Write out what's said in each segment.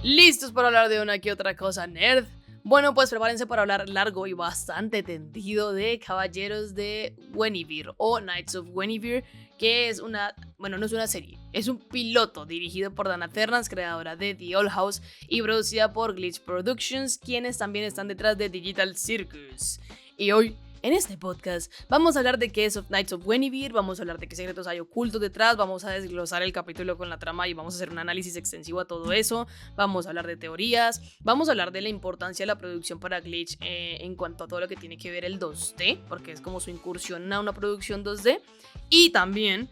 ¿Listos para hablar de una que otra cosa nerd? Bueno, pues prepárense para hablar largo y bastante tendido de Caballeros de Guinevere o Knights of Guinevere, que es no es una serie, es un piloto dirigido por Dana Terrance, creadora de The Old House, y producida por Glitch Productions, quienes también están detrás de Digital Circus. Y hoy, en este podcast, vamos a hablar de qué es Knights of Guinevere, vamos a hablar de qué secretos hay ocultos detrás, vamos a desglosar el capítulo con la trama y vamos a hacer un análisis extensivo a todo eso, vamos a hablar de teorías, vamos a hablar de la importancia de la producción para Glitch en cuanto a todo lo que tiene que ver el 2D, porque es como su incursión a una producción 2D, y también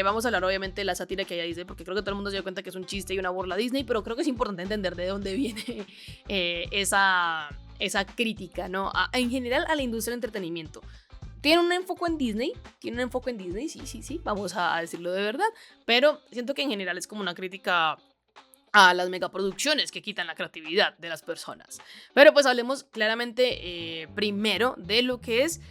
vamos a hablar obviamente de la sátira que hay a Disney, porque creo que todo el mundo se dio cuenta que es un chiste y una burla a Disney, pero creo que es importante entender de dónde viene esa crítica, ¿no? En general a la industria del entretenimiento. ¿Tiene un enfoque en Disney? Sí, vamos a decirlo de verdad, pero siento que en general es como una crítica a las megaproducciones que quitan la creatividad de las personas. Pero pues hablemos claramente primero de lo que es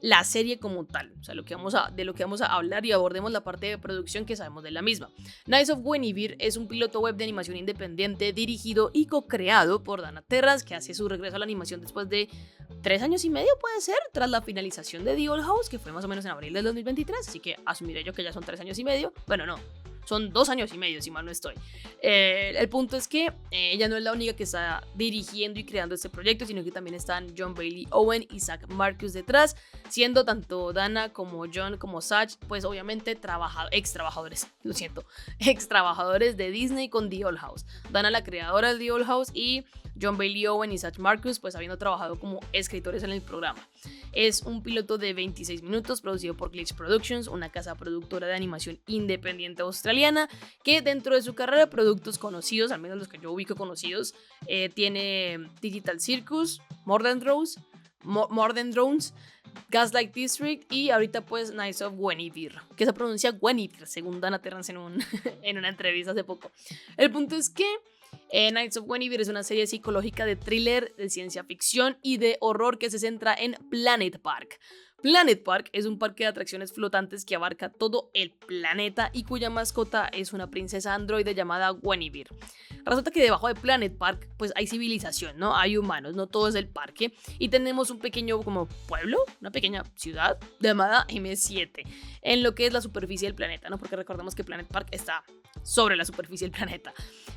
la serie como tal, o sea, de lo que vamos a hablar, y abordemos la parte de producción que sabemos de la misma. Knights of Guinevere es un piloto web de animación independiente dirigido y co-creado por Dana Terrance, que hace su regreso a la animación después de 3 años y medio, puede ser, tras la finalización de The Old House, que fue más o menos en abril del 2023, así que asumiré yo que ya son 3 años y medio. Bueno, no, son 2 años y medio, si mal no estoy. El punto es que ella no es la única que está dirigiendo y creando este proyecto, sino que también están Jon Bailey Owen y Zach Marcus detrás, siendo tanto Dana como Jon como Zach, pues obviamente ex trabajadores de Disney con The Old House. Dana, la creadora de The Old House, y Jon Bailey Owen y Zach Marcus, pues habiendo trabajado como escritores en el programa. Es un piloto de 26 minutos producido por Glitch Productions, una casa productora de animación independiente australiana que dentro de su carrera de productos conocidos, al menos los que yo ubico conocidos, tiene Digital Circus, More Than Drones, Gaslight District y ahorita pues Knights of Guinevere, que se pronuncia Guinevere según Dana Terrance en una entrevista hace poco. El punto es que Knights of Guinevere es una serie psicológica de thriller, de ciencia ficción y de horror que se centra en Planet Park. Planet Park es un parque de atracciones flotantes que abarca todo el planeta y cuya mascota es una princesa androide llamada Guinevere. Resulta que debajo de Planet Park pues hay civilización, ¿no? Hay humanos, no todo es el parque, y tenemos un pequeño como pueblo, una pequeña ciudad llamada M7 en lo que es la superficie del planeta, ¿no? Porque recordemos que Planet Park está sobre la superficie del planeta.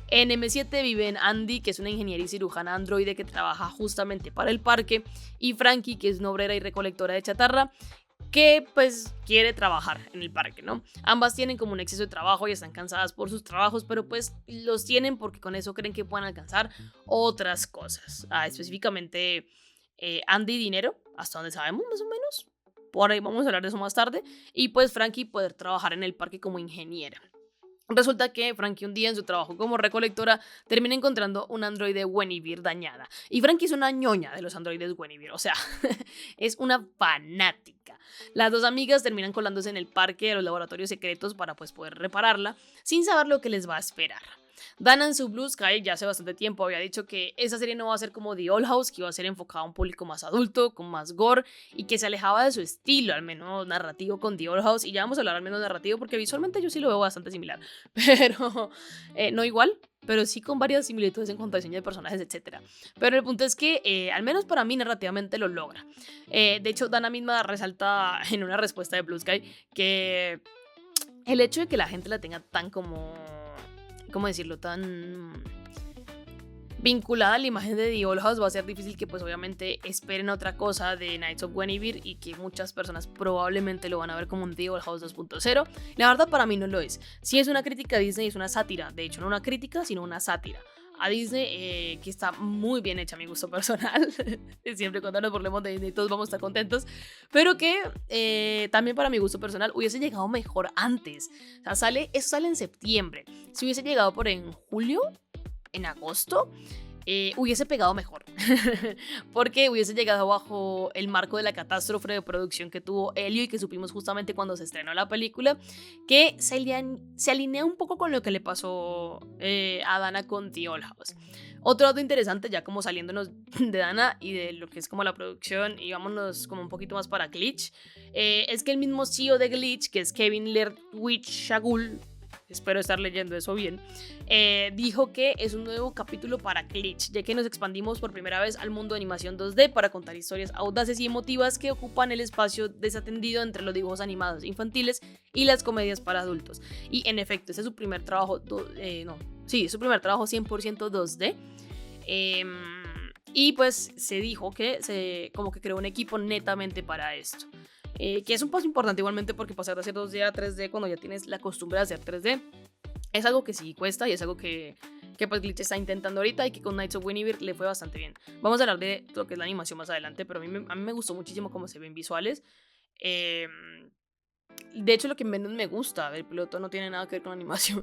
En M7 viven Andy, que es una ingeniera y cirujana androide que trabaja justamente para el parque, y Frankie, que es una obrera y recolectora de chatarra que pues quiere trabajar en el parque, ¿no? Ambas tienen como un exceso de trabajo y están cansadas por sus trabajos, pero pues los tienen porque con eso creen que pueden alcanzar otras cosas. Específicamente Andy dinero, hasta donde sabemos más o menos. Por ahí vamos a hablar de eso más tarde. Y pues Frankie poder trabajar en el parque como ingeniera. Resulta que Frankie un día en su trabajo como recolectora termina encontrando un androide Guinevere dañada. Y Frankie es una ñoña de los androides Guinevere, o sea, es una fanática. Las dos amigas terminan colándose en el parque de los laboratorios secretos para pues poder repararla, sin saber lo que les va a esperar. Dana en su Blue Sky ya hace bastante tiempo había dicho que esa serie no va a ser como The Old House, que iba a ser enfocada a un público más adulto, con más gore, y que se alejaba de su estilo, al menos narrativo, con The Old House. Y ya vamos a hablar al menos narrativo, porque visualmente yo sí lo veo bastante similar, pero no igual, pero sí con varias similitudes en cuanto a diseño de personajes, etc. Pero el punto es que, al menos para mí, narrativamente lo logra. De hecho, Dana misma resalta en una respuesta de Blue Sky que el hecho de que la gente la tenga tan ¿cómo decirlo? Tan vinculada a la imagen de The Old House, va a ser difícil que pues obviamente esperen otra cosa de Knights of Guinevere, y que muchas personas probablemente lo van a ver como un The Old House 2.0. La verdad, para mí no lo es. Sí es una crítica a Disney, es una sátira, de hecho no una crítica sino una sátira a Disney, que está muy bien hecha a mi gusto personal. Siempre cuando nos burlemos de Disney todos vamos a estar contentos, pero que también para mi gusto personal hubiese llegado mejor antes. O sea, eso sale en septiembre. Si hubiese llegado por en julio, en agosto, hubiese pegado mejor. Porque hubiese llegado bajo el marco de la catástrofe de producción que tuvo Elio, y que supimos justamente cuando se estrenó la película, que se alinea un poco con lo que le pasó a Dana con The Old House. Otro dato interesante, ya como saliéndonos de Dana y de lo que es como la producción, y vámonos como un poquito más para Glitch, es que el mismo CEO de Glitch, que es Kevin Lerdwich Shagul, espero estar leyendo eso bien, dijo que es un nuevo capítulo para Glitch, ya que nos expandimos por primera vez al mundo de animación 2D para contar historias audaces y emotivas que ocupan el espacio desatendido entre los dibujos animados infantiles y las comedias para adultos. Y en efecto, este es su primer trabajo, es su primer trabajo 100% 2D. Y pues se dijo que como que creó un equipo netamente para esto. Que es un paso importante igualmente, porque pasar de hacer 2D a 3D cuando ya tienes la costumbre de hacer 3D es algo que sí cuesta, y es algo que pues Glitch está intentando ahorita, y que con Knights of Winnie le fue bastante bien. Vamos a hablar de lo que es la animación más adelante, pero a mí me gustó muchísimo cómo se ven visuales. De hecho, lo que menos me gusta del piloto no tiene nada que ver con animación.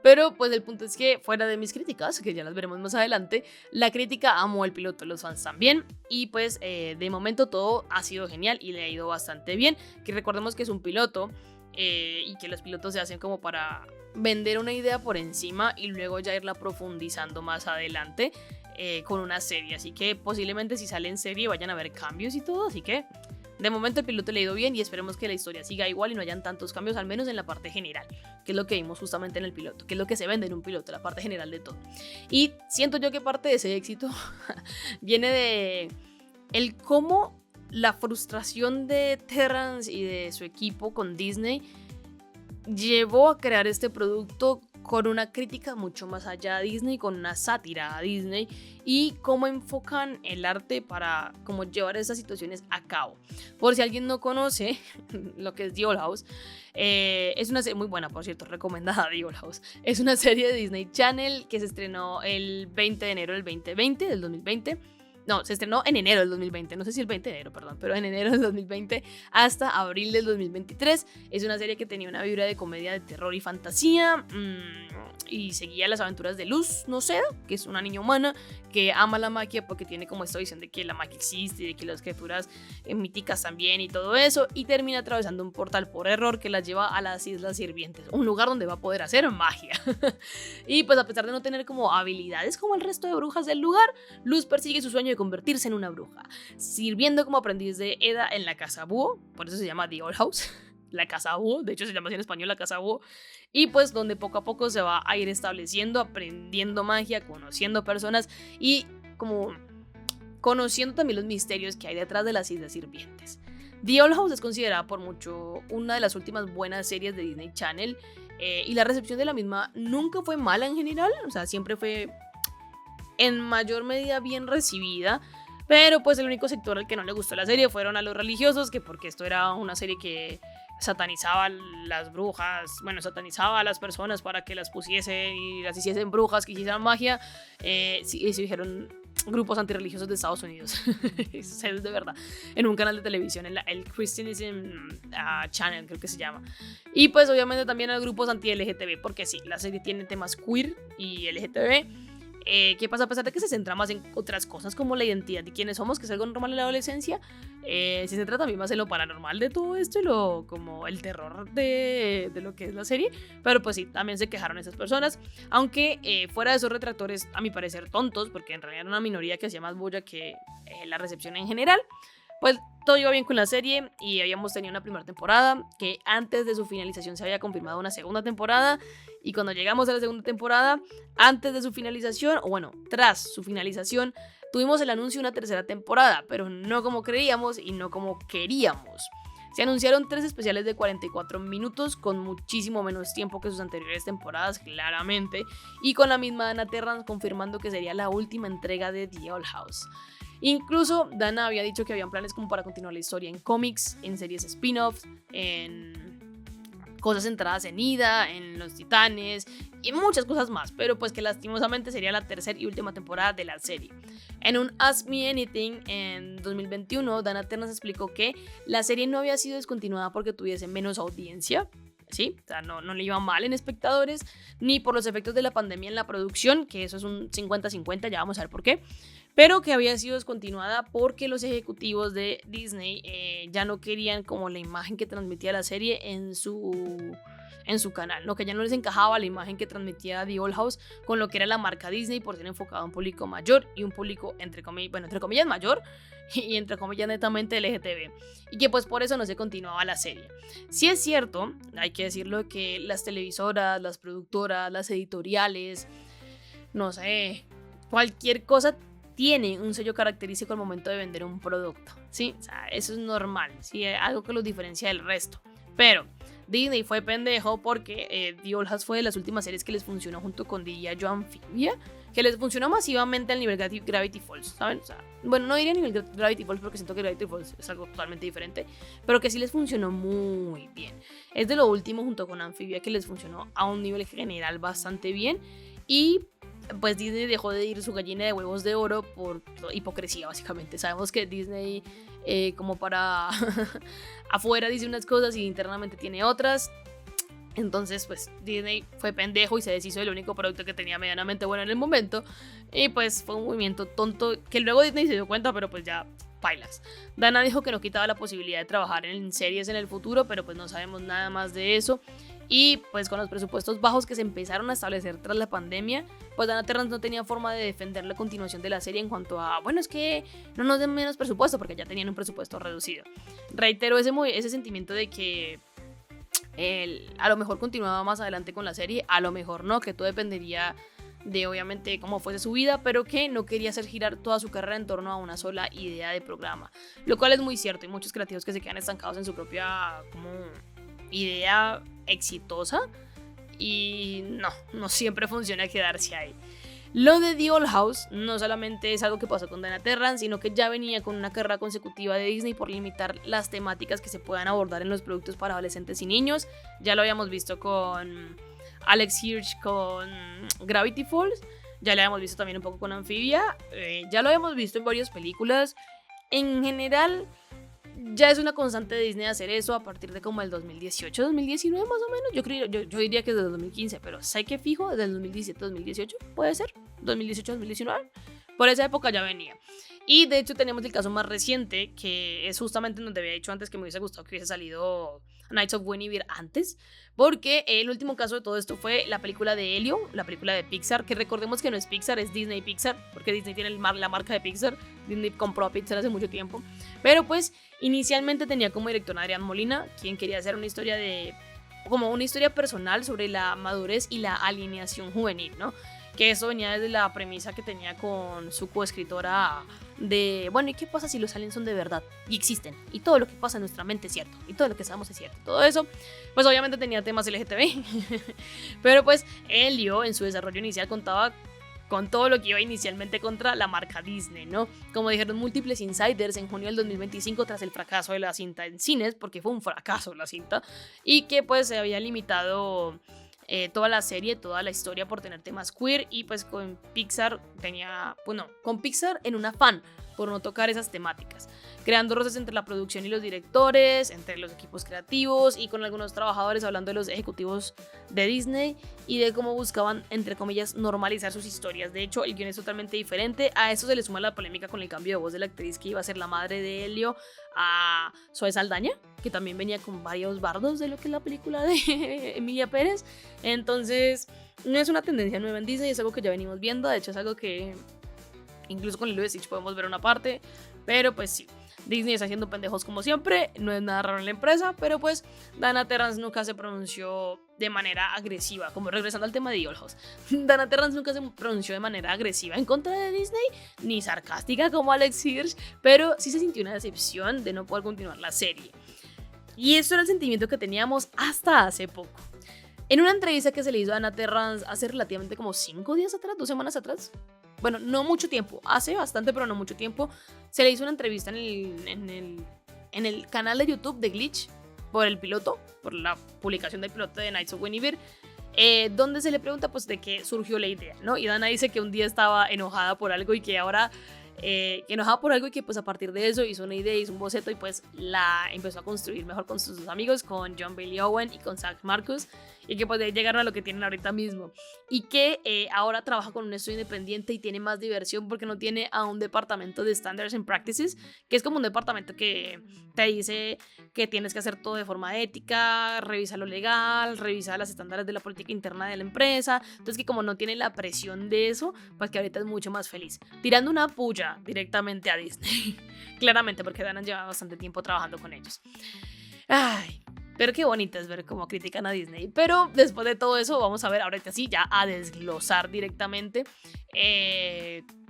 Pero pues el punto es que, fuera de mis críticas, que ya las veremos más adelante, la crítica amó el piloto, los fans también. Y pues de momento todo ha sido genial y le ha ido bastante bien. Que recordemos que es un piloto, y que los pilotos se hacen como para vender una idea por encima y luego ya irla profundizando más adelante con una serie. Así que posiblemente si sale en serie vayan a haber cambios y todo. Así que de momento el piloto le ha ido bien, y esperemos que la historia siga igual y no hayan tantos cambios, al menos en la parte general, que es lo que vimos justamente en el piloto, que es lo que se vende en un piloto, la parte general de todo. Y siento yo que parte de ese éxito viene de el cómo la frustración de Terrence y de su equipo con Disney llevó a crear este producto con una crítica mucho más allá a Disney, con una sátira a Disney, y cómo enfocan el arte para cómo llevar esas situaciones a cabo. Por si alguien no conoce lo que es The Old House, es una serie muy buena, por cierto, recomendada. The Old House es una serie de Disney Channel que se estrenó el 20 de enero del 2020. No, se estrenó en enero del 2020, no sé si el 20 de enero, perdón, pero en enero del 2020 hasta abril del 2023. Es una serie que tenía una vibra de comedia de terror y fantasía, y seguía las aventuras de Luz Noceda, que es una niña humana que ama la magia porque tiene como esta visión de que la magia existe y de que las criaturas míticas también y todo eso, y termina atravesando un portal por error que la lleva a las Islas Sirvientes, un lugar donde va a poder hacer magia. Y pues a pesar de no tener como habilidades como el resto de brujas del lugar, Luz persigue su sueño de convertirse en una bruja, sirviendo como aprendiz de Eda en la Casa Búho, por eso se llama The Old House, la Casa Búho, de hecho se llama así en español, la Casa Búho, y pues donde poco a poco se va a ir estableciendo, aprendiendo magia, conociendo personas y como conociendo también los misterios que hay detrás de las Islas Sirvientes. The Old House es considerada por mucho una de las últimas buenas series de Disney Channel, y la recepción de la misma nunca fue mala en general, o sea, siempre fue en mayor medida bien recibida, pero pues el único sector al que no le gustó la serie fueron a los religiosos, que porque esto era una serie que satanizaba a las brujas, bueno, satanizaba a las personas para que las pusiesen y las hiciesen brujas, que hicieran magia. Sí, eso dijeron grupos antirreligiosos de Estados Unidos. Eso es de verdad, en un canal de televisión, en el Christianism Channel creo que se llama. Y pues obviamente también a grupos anti-LGTB, porque sí, la serie tiene temas queer y LGTB. ¿Qué pasa? A pesar de que se centra más en otras cosas como la identidad de quiénes somos, que es algo normal en la adolescencia, se centra también más en lo paranormal de todo esto y como el terror de lo que es la serie. Pero pues sí, también se quejaron esas personas, aunque fuera de esos retractores, a mi parecer tontos, porque en realidad era una minoría que hacía más bulla que la recepción en general. Pues todo iba bien con la serie y habíamos tenido una primera temporada que antes de su finalización se había confirmado una segunda temporada, y cuando llegamos a la segunda temporada, antes de su finalización, o bueno, tras su finalización, tuvimos el anuncio de una tercera temporada, pero no como creíamos y no como queríamos. Se anunciaron 3 especiales de 44 minutos con muchísimo menos tiempo que sus anteriores temporadas, claramente, y con la misma Dana Terrance confirmando que sería la última entrega de The Old House. Incluso Dana había dicho que habían planes como para continuar la historia en cómics, en series spin-offs, en cosas centradas en Ida, en los Titanes y muchas cosas más, pero pues que lastimosamente sería la tercera y última temporada de la serie. En un Ask Me Anything en 2021, Dana Terrance explicó que la serie no había sido descontinuada porque tuviese menos audiencia, ¿sí? O sea, no le iba mal en espectadores, ni por los efectos de la pandemia en la producción, que eso es un 50-50, ya vamos a ver por qué. pero que había sido descontinuada porque los ejecutivos de Disney ya no querían como la imagen que transmitía la serie en su canal, ¿no? Que ya no les encajaba la imagen que transmitía The Old House con lo que era la marca Disney por ser enfocado a un público mayor y un público entre comillas mayor y entre comillas netamente LGTB, y que pues por eso no se continuaba la serie. Sí es cierto, hay que decirlo, que las televisoras, las productoras, las editoriales, no sé, cualquier cosa tiene un sello característico al momento de vender un producto, ¿sí? O sea, eso es normal, ¿sí? Algo que los diferencia del resto. Pero Disney fue pendejo porque The Old House fue de las últimas series que les funcionó junto con Diría Yo Amphibia, que les funcionó masivamente al nivel Gravity Falls, ¿saben? O sea, bueno, no diría nivel Gravity Falls porque siento que Gravity Falls es algo totalmente diferente, pero que sí les funcionó muy bien. Es de lo último junto con Amphibia que les funcionó a un nivel general bastante bien, y pues Disney dejó de ir su gallina de huevos de oro por hipocresía, básicamente. Sabemos que Disney, como para afuera dice unas cosas y internamente tiene otras. Entonces, pues Disney fue pendejo y se deshizo del único producto que tenía medianamente bueno en el momento. Y pues fue un movimiento tonto que luego Disney se dio cuenta, pero pues ya pailas. Dana dijo que no quitaba la posibilidad de trabajar en series en el futuro, pero pues no sabemos nada más de eso. Y pues con los presupuestos bajos que se empezaron a establecer tras la pandemia, pues Dana Terrance no tenía forma de defender la continuación de la serie en cuanto a, bueno, es que no nos den menos presupuesto, porque ya tenían un presupuesto reducido. Reitero ese sentimiento de que a lo mejor continuaba más adelante con la serie, a lo mejor no, que todo dependería de obviamente cómo fuese su vida, pero que no quería hacer girar toda su carrera en torno a una sola idea de programa, lo cual es muy cierto. Hay muchos creativos que se quedan estancados en su propia como idea exitosa y no siempre funciona quedarse ahí. Lo de The Old House no solamente es algo que pasó con Dana Terrance, sino que ya venía con una carrera consecutiva de Disney por limitar las temáticas que se puedan abordar en los productos para adolescentes y niños. Ya lo habíamos visto con Alex Hirsch con Gravity Falls, ya lo habíamos visto también un poco con Amphibia, ya lo habíamos visto en varias películas. En general, ya es una constante de Disney hacer eso a partir de como el 2018, 2019 más o menos. Yo diría que es desde el 2015, pero sé que fijo desde el 2017, 2018, puede ser, 2018, 2019. Por esa época ya venía. Y de hecho tenemos el caso más reciente, que es justamente en donde había dicho antes que me hubiese gustado que hubiese salido Nights of Guinevere antes, porque el último caso de todo esto fue la película de Elio, la película de Pixar, que recordemos que no es Pixar, es Disney Pixar, porque Disney tiene la marca de Pixar. Disney compró a Pixar hace mucho tiempo, pero pues inicialmente tenía como director a Adrián Molina, quien quería hacer una historia personal sobre la madurez y la alineación juvenil, ¿no? Que eso venía desde la premisa que tenía con su coescritora de, bueno, ¿y qué pasa si los aliens son de verdad? Y existen, y todo lo que pasa en nuestra mente es cierto, y todo lo que sabemos es cierto. Todo eso, pues obviamente tenía temas LGTB, pero pues Elio en su desarrollo inicial contaba con todo lo que iba inicialmente contra la marca Disney, ¿no? Como dijeron múltiples insiders en junio del 2025 tras el fracaso de la cinta en cines, porque fue un fracaso la cinta, y que pues se había limitado toda la serie, toda la historia por tener temas queer, y pues con Pixar con Pixar en un afán por no tocar esas temáticas, creando roces entre la producción y los directores, entre los equipos creativos y con algunos trabajadores, hablando de los ejecutivos de Disney y de cómo buscaban, entre comillas, normalizar sus historias. De hecho, el guion es totalmente diferente. A eso se le suma la polémica con el cambio de voz de la actriz que iba a ser la madre de Elio a Zoe Saldaña, que también venía con varios bardos de lo que es la película de Emilia Pérez. Entonces, no es una tendencia nueva en Disney, es algo que ya venimos viendo. De hecho, es algo que incluso con Lilo y Stitch podemos ver una parte, pero pues sí, Disney está haciendo pendejos como siempre, no es nada raro en la empresa, pero pues Dana Terrance nunca se pronunció de manera agresiva, como regresando al tema de The Old House. Dana Terrance nunca se pronunció de manera agresiva en contra de Disney, ni sarcástica como Alex Hirsch, pero sí se sintió una decepción de no poder continuar la serie. Y eso era el sentimiento que teníamos hasta hace poco. En una entrevista que se le hizo a Dana Terrance hace relativamente como 5 días atrás, 2 semanas atrás, bueno, no mucho tiempo, hace bastante, pero no mucho tiempo, se le hizo una entrevista en el canal de YouTube de Glitch por el piloto, por la publicación del piloto de Nights of Guinevere, donde se le pregunta pues de qué surgió la idea, ¿no? Y Dana dice que un día estaba enojada por algo y que ahora enojada por algo y que pues a partir de eso hizo una idea, hizo un boceto y pues la empezó a construir mejor con sus dos amigos, con John Bailey Owen y con Zach Marcus, y que pues de ahí llegaron a lo que tienen ahorita mismo, y que ahora trabaja con un estudio independiente y tiene más diversión porque no tiene a un departamento de Standards and Practices, que es como un departamento que te dice que tienes que hacer todo de forma ética, revisa lo legal, revisa las estándares de la política interna de la empresa. Entonces que como no tiene la presión de eso, pues que ahorita es mucho más feliz, tirando una puya directamente a Disney. Claramente, porque Dan lleva bastante tiempo trabajando con ellos. Ay, pero qué bonito es ver cómo critican a Disney. Pero después de todo eso, vamos a ver ahorita sí, ya a desglosar directamente.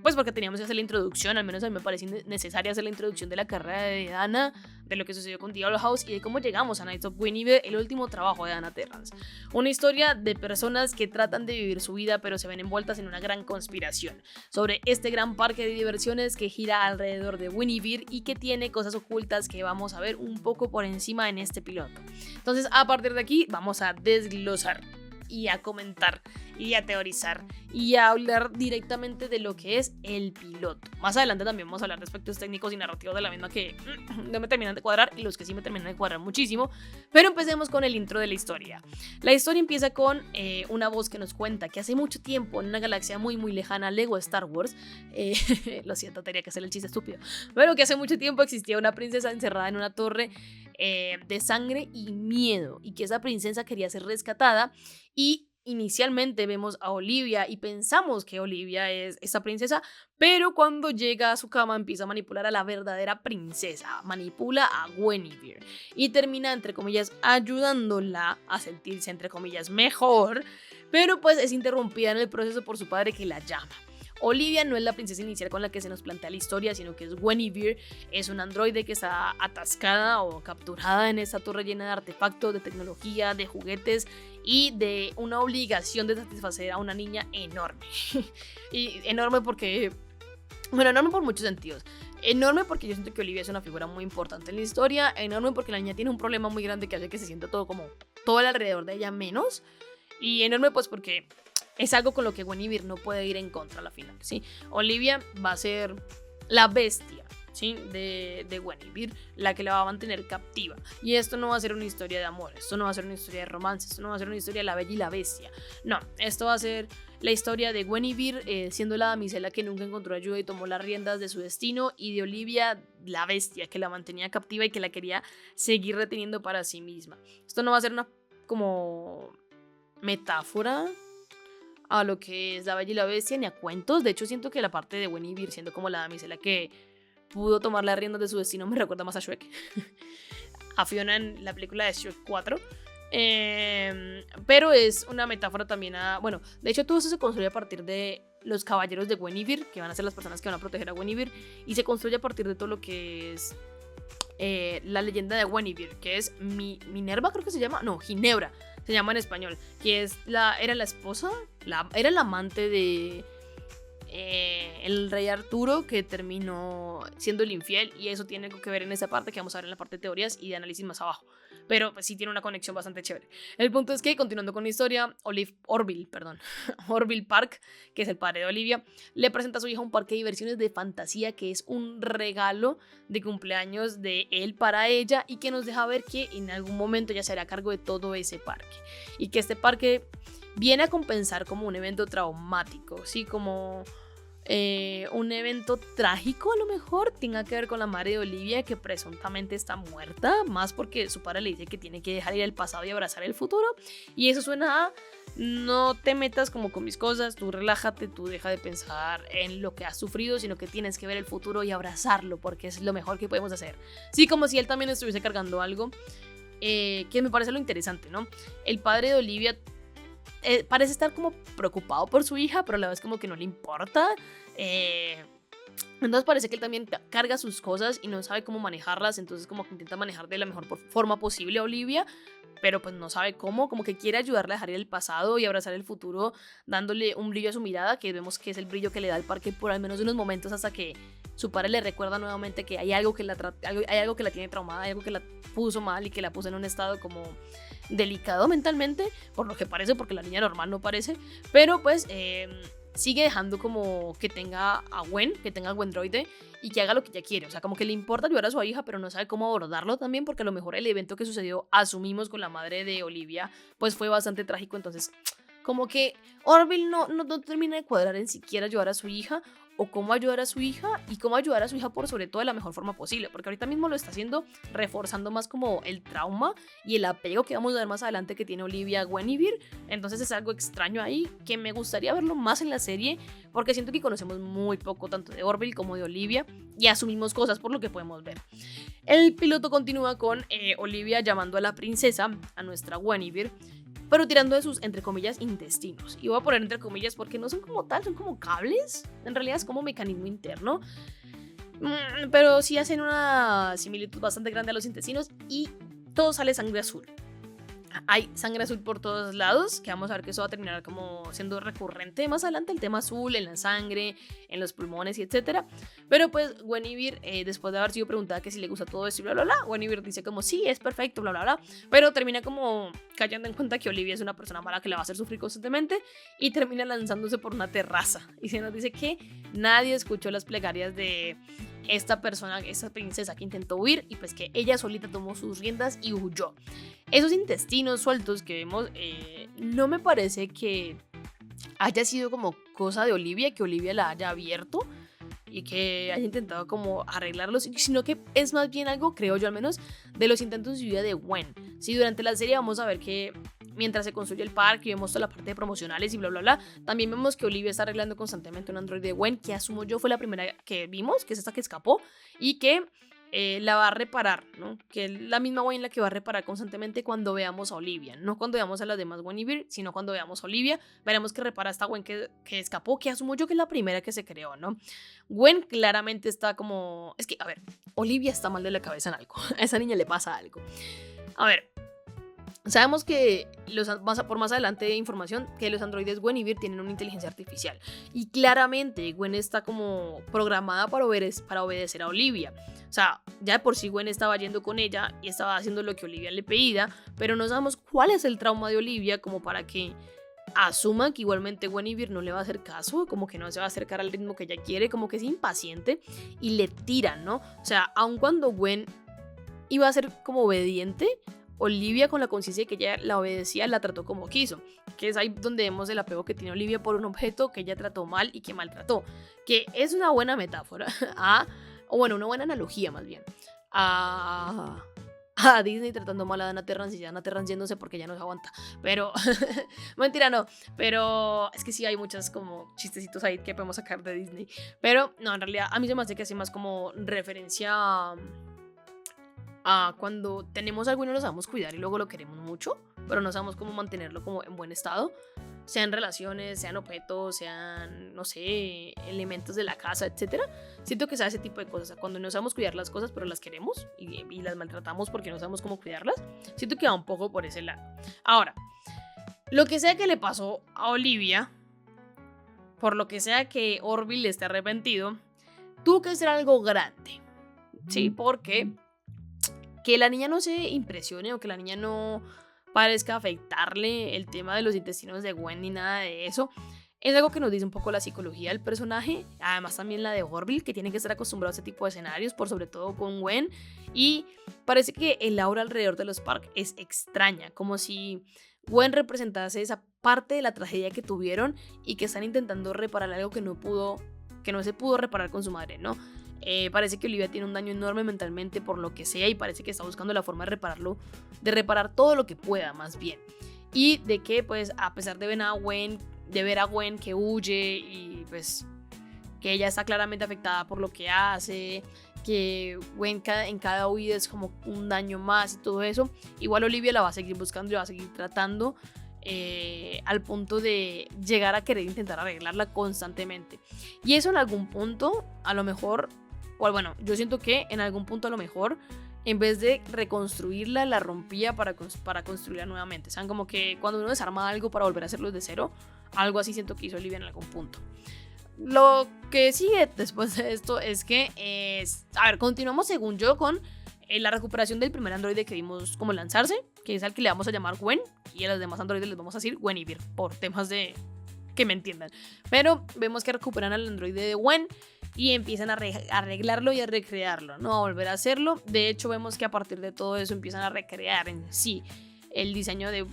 Pues porque teníamos que hacer la introducción, al menos a mí me pareció necesaria hacer la introducción de la carrera de Dana, de lo que sucedió con Diablo House y de cómo llegamos a Knights of Guinevere, el último trabajo de Dana Terrance. Una historia de personas que tratan de vivir su vida pero se ven envueltas en una gran conspiración sobre este gran parque de diversiones que gira alrededor de Guinevere y que tiene cosas ocultas que vamos a ver un poco por encima en este piloto. Entonces, a partir de aquí vamos a desglosar y a comentar y a teorizar y a hablar directamente de lo que es el piloto. Más adelante también vamos a hablar de aspectos técnicos y narrativos de la misma que no me terminan de cuadrar y los que sí me terminan de cuadrar muchísimo, pero empecemos con el intro de la historia. La historia empieza con una voz que nos cuenta que hace mucho tiempo en una galaxia muy muy lejana, Lego Star Wars, lo siento, tenía que hacer el chiste estúpido, pero que hace mucho tiempo existía una princesa encerrada en una torre de sangre y miedo, y que esa princesa quería ser rescatada. Y inicialmente vemos a Olivia y pensamos que Olivia es esa princesa, pero cuando llega a su cama empieza a manipular a la verdadera princesa, manipula a Guinevere y termina, entre comillas, ayudándola a sentirse, entre comillas, mejor, pero pues es interrumpida en el proceso por su padre, que la llama. Olivia no es la princesa inicial con la que se nos plantea la historia, sino que es Guinevere, es un androide que está atascada o capturada en esta torre llena de artefactos, de tecnología, de juguetes y de una obligación de satisfacer a una niña enorme. Y enorme porque, bueno, enorme por muchos sentidos. Enorme porque yo siento que Olivia es una figura muy importante en la historia, enorme porque la niña tiene un problema muy grande que hace que se sienta todo como, todo alrededor de ella menos, y enorme pues porque es algo con lo que Guinevere no puede ir en contra a la final, ¿sí? Olivia va a ser la bestia, ¿sí? de Guinevere, la que la va a mantener captiva. Y esto no va a ser una historia de amor, esto no va a ser una historia de romance, esto no va a ser una historia de la bella y la bestia. No, esto va a ser la historia de Guinevere siendo la damisela que nunca encontró ayuda y tomó las riendas de su destino, y de Olivia, la bestia que la mantenía captiva y que la quería seguir reteniendo para sí misma. Esto no va a ser una como metáfora a lo que es la bella y la bestia ni a cuentos. De hecho, siento que la parte de Guinevere siendo como la damisela que pudo tomar las riendas de su destino me recuerda más a Shrek. A Fiona en la película de Shrek 4. Pero es una metáfora también a... Bueno, de hecho todo eso se construye a partir de los caballeros de Guinevere, que van a ser las personas que van a proteger a Guinevere, y se construye a partir de todo lo que es la leyenda de Guinevere, que es Minerva, creo que se llama, no, Ginebra se llama en español, que es era la esposa, era la amante de el rey Arturo, que terminó siendo el infiel, y eso tiene algo que ver en esa parte que vamos a ver en la parte de teorías y de análisis más abajo, pero pues sí tiene una conexión bastante chévere. El punto es que, continuando con la historia, Orville Park, que es el padre de Olivia, le presenta a su hija un parque de diversiones de fantasía que es un regalo de cumpleaños de él para ella, y que nos deja ver que en algún momento ella se hará cargo de todo ese parque, y que este parque viene a compensar como un evento traumático, ¿sí? Como un evento trágico, a lo mejor tenga que ver con la madre de Olivia, que presuntamente está muerta, más porque su padre le dice que tiene que dejar ir el pasado y abrazar el futuro, y eso suena a no te metas como con mis cosas, tú relájate, tú deja de pensar en lo que has sufrido, sino que tienes que ver el futuro y abrazarlo, porque es lo mejor que podemos hacer. Sí, como si él también estuviese cargando algo, que me parece lo interesante, ¿no? El padre de Olivia parece estar como preocupado por su hija, pero a la vez como que no le importa. Entonces parece que él también carga sus cosas y no sabe cómo manejarlas, entonces como que intenta manejar de la mejor forma posible a Olivia, pero pues no sabe cómo, como que quiere ayudarle a dejar ir el pasado y abrazar el futuro, dándole un brillo a su mirada, que vemos que es el brillo que le da el parque por al menos unos momentos, hasta que su padre le recuerda nuevamente que hay algo que hay algo que la tiene traumada, hay algo que la puso mal y que la puso en un estado como delicado mentalmente, por lo que parece, porque la niña normal no parece, pero pues sigue dejando como que tenga a Gwen, que tenga a Gwendroide y que haga lo que ella quiere. O sea, como que le importa ayudar a su hija, pero no sabe cómo abordarlo también, porque a lo mejor el evento que sucedió, asumimos, con la madre de Olivia, pues fue bastante trágico. Entonces, como que Orville no termina de cuadrar en siquiera ayudar a su hija, o cómo ayudar a su hija, y cómo ayudar a su hija por sobre todo de la mejor forma posible, porque ahorita mismo lo está haciendo reforzando más como el trauma y el apego que vamos a ver más adelante que tiene Olivia a Guinevere. Entonces es algo extraño ahí que me gustaría verlo más en la serie, porque siento que conocemos muy poco tanto de Orville como de Olivia y asumimos cosas por lo que podemos ver. El piloto continúa con Olivia llamando a la princesa, a nuestra Guinevere, pero tirando de sus, entre comillas, intestinos. Y voy a poner entre comillas porque no son como tal, son como cables. En realidad es como mecanismo interno. Pero sí hacen una similitud bastante grande a los intestinos y todo sale sangre azul. Hay sangre azul por todos lados, que vamos a ver que eso va a terminar como siendo recurrente más adelante, el tema azul en la sangre, en los pulmones y etcétera. Pero pues Guinevere, después de haber sido preguntada que si le gusta todo esto y bla bla bla, Guinevere dice como sí, es perfecto, bla bla bla, pero termina como cayendo en cuenta que Olivia es una persona mala que la va a hacer sufrir constantemente y termina lanzándose por una terraza y se nos dice que nadie escuchó las plegarias de esta persona, esta princesa que intentó huir, y pues que ella solita tomó sus riendas y huyó. Esos intestinos sueltos que vemos, no me parece que haya sido como cosa de Olivia, que Olivia la haya abierto y que haya intentado como arreglarlos, sino que es más bien algo, creo yo al menos, de los intentos de vida de Gwen. Sí, durante la serie vamos a ver que mientras se construye el parque y vemos toda la parte de promocionales y bla bla bla, también vemos que Olivia está arreglando constantemente un androide de Gwen, que asumo yo fue la primera que vimos, que es esta que escapó, y que la va a reparar, ¿no? Que es la misma Gwen la que va a reparar constantemente cuando veamos a Olivia, no cuando veamos a las demás Guinevere, sino cuando veamos a Olivia, veremos que repara esta Gwen que escapó, que asumo yo que es la primera que se creó, ¿no? Gwen claramente está como... Es que, a ver, Olivia está mal de la cabeza en algo, a esa niña le pasa algo. A ver, sabemos que por más adelante de información que los androides Guinevere tienen una inteligencia artificial y claramente Gwen está como programada para obedecer a Olivia. O sea, ya de por sí Gwen estaba yendo con ella y estaba haciendo lo que Olivia le pedía, pero no sabemos cuál es el trauma de Olivia como para que asuma que igualmente Guinevere no le va a hacer caso, como que no se va a acercar al ritmo que ella quiere, como que es impaciente y le tiran, ¿no? O sea, aun cuando Gwen iba a ser como obediente, Olivia, con la conciencia de que ella la obedecía, la trató como quiso, que es ahí donde vemos el apego que tiene Olivia por un objeto que ella trató mal y que maltrató, que es una buena metáfora o bueno, una buena analogía más bien a Disney tratando mal a Dana Terrance y Dana Terrance yéndose porque ya no se aguanta, pero mentira, no, pero es que sí hay muchas como chistecitos ahí que podemos sacar de Disney, pero no, en realidad a mí se me hace que hace más como referencia cuando tenemos algo y no lo sabemos cuidar y luego lo queremos mucho, pero no sabemos cómo mantenerlo como en buen estado, sean relaciones, sean objetos, sean, no sé, elementos de la casa, etcétera. Siento que sea ese tipo de cosas, o sea, cuando no sabemos cuidar las cosas pero las queremos y las maltratamos porque no sabemos cómo cuidarlas, siento que va un poco por ese lado. Ahora, lo que sea que le pasó a Olivia, por lo que sea que Orville esté arrepentido, tuvo que ser algo grande, ¿sí? Porque que la niña no se impresione o que la niña no parezca afectarle el tema de los intestinos de Gwen ni nada de eso, es algo que nos dice un poco la psicología del personaje, además también la de Orville, que tiene que estar acostumbrado a este tipo de escenarios, por sobre todo con Gwen, y parece que el aura alrededor de los Park es extraña, como si Gwen representase esa parte de la tragedia que tuvieron y que están intentando reparar algo que no se pudo reparar con su madre, ¿no? Parece que Olivia tiene un daño enorme mentalmente por lo que sea y parece que está buscando la forma de repararlo, de reparar todo lo que pueda más bien. Y de que pues a pesar de ver a Gwen que huye y pues que ella está claramente afectada por lo que hace, que Gwen en cada huida es como un daño más y todo eso, igual Olivia la va a seguir buscando y la va a seguir tratando al punto de llegar a querer intentar arreglarla constantemente. Y eso en algún punto, a lo mejor, o bueno, yo siento que en algún punto a lo mejor, en vez de reconstruirla, la rompía para construirla nuevamente. O sea, como que cuando uno desarma algo para volver a hacerlo de cero, algo así siento que hizo Olivia en algún punto. Lo que sigue después de esto es que, continuamos según yo con la recuperación del primer androide que vimos como lanzarse, que es al que le vamos a llamar Gwen, y a los demás androides les vamos a decir Guinevere, por temas de que me entiendan. Pero vemos que recuperan al androide de Gwen y empiezan a arreglarlo y a recrearlo, ¿no? A volver a hacerlo. De hecho, vemos que a partir de todo eso empiezan a recrear en sí el diseño de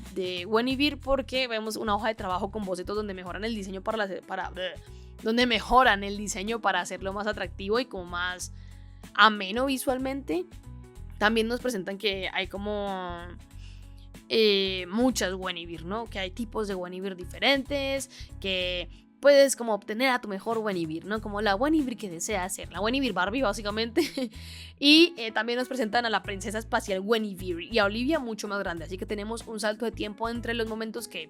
Guinevere, porque vemos una hoja de trabajo con bocetos donde mejoran el diseño donde mejoran el diseño para hacerlo más atractivo y como más ameno visualmente. También nos presentan que hay como muchas Guinevere, ¿no? Que hay tipos de Guinevere diferentes, que puedes como obtener a tu mejor Guinevere, ¿no? Como la Guinevere que deseas ser, la Guinevere Barbie básicamente. Y también nos presentan a la princesa espacial Guinevere y a Olivia mucho más grande, así que tenemos un salto de tiempo entre los momentos que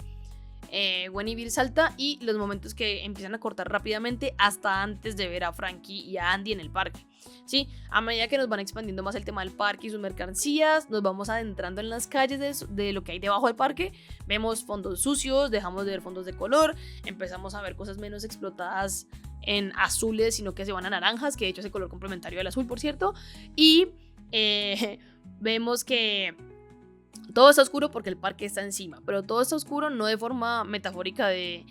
Guinevere salta y los momentos que empiezan a cortar rápidamente hasta antes de ver a Frankie y a Andy en el parque. ¿Sí? A medida que nos van expandiendo más el tema del parque y sus mercancías, nos vamos adentrando en las calles de lo que hay debajo del parque. Vemos fondos sucios, dejamos de ver fondos de color, empezamos a ver cosas menos explotadas en azules, sino que se van a naranjas, que de hecho es el color complementario del azul, por cierto. Y vemos que todo está oscuro porque el parque está encima, pero todo está oscuro no de forma metafórica de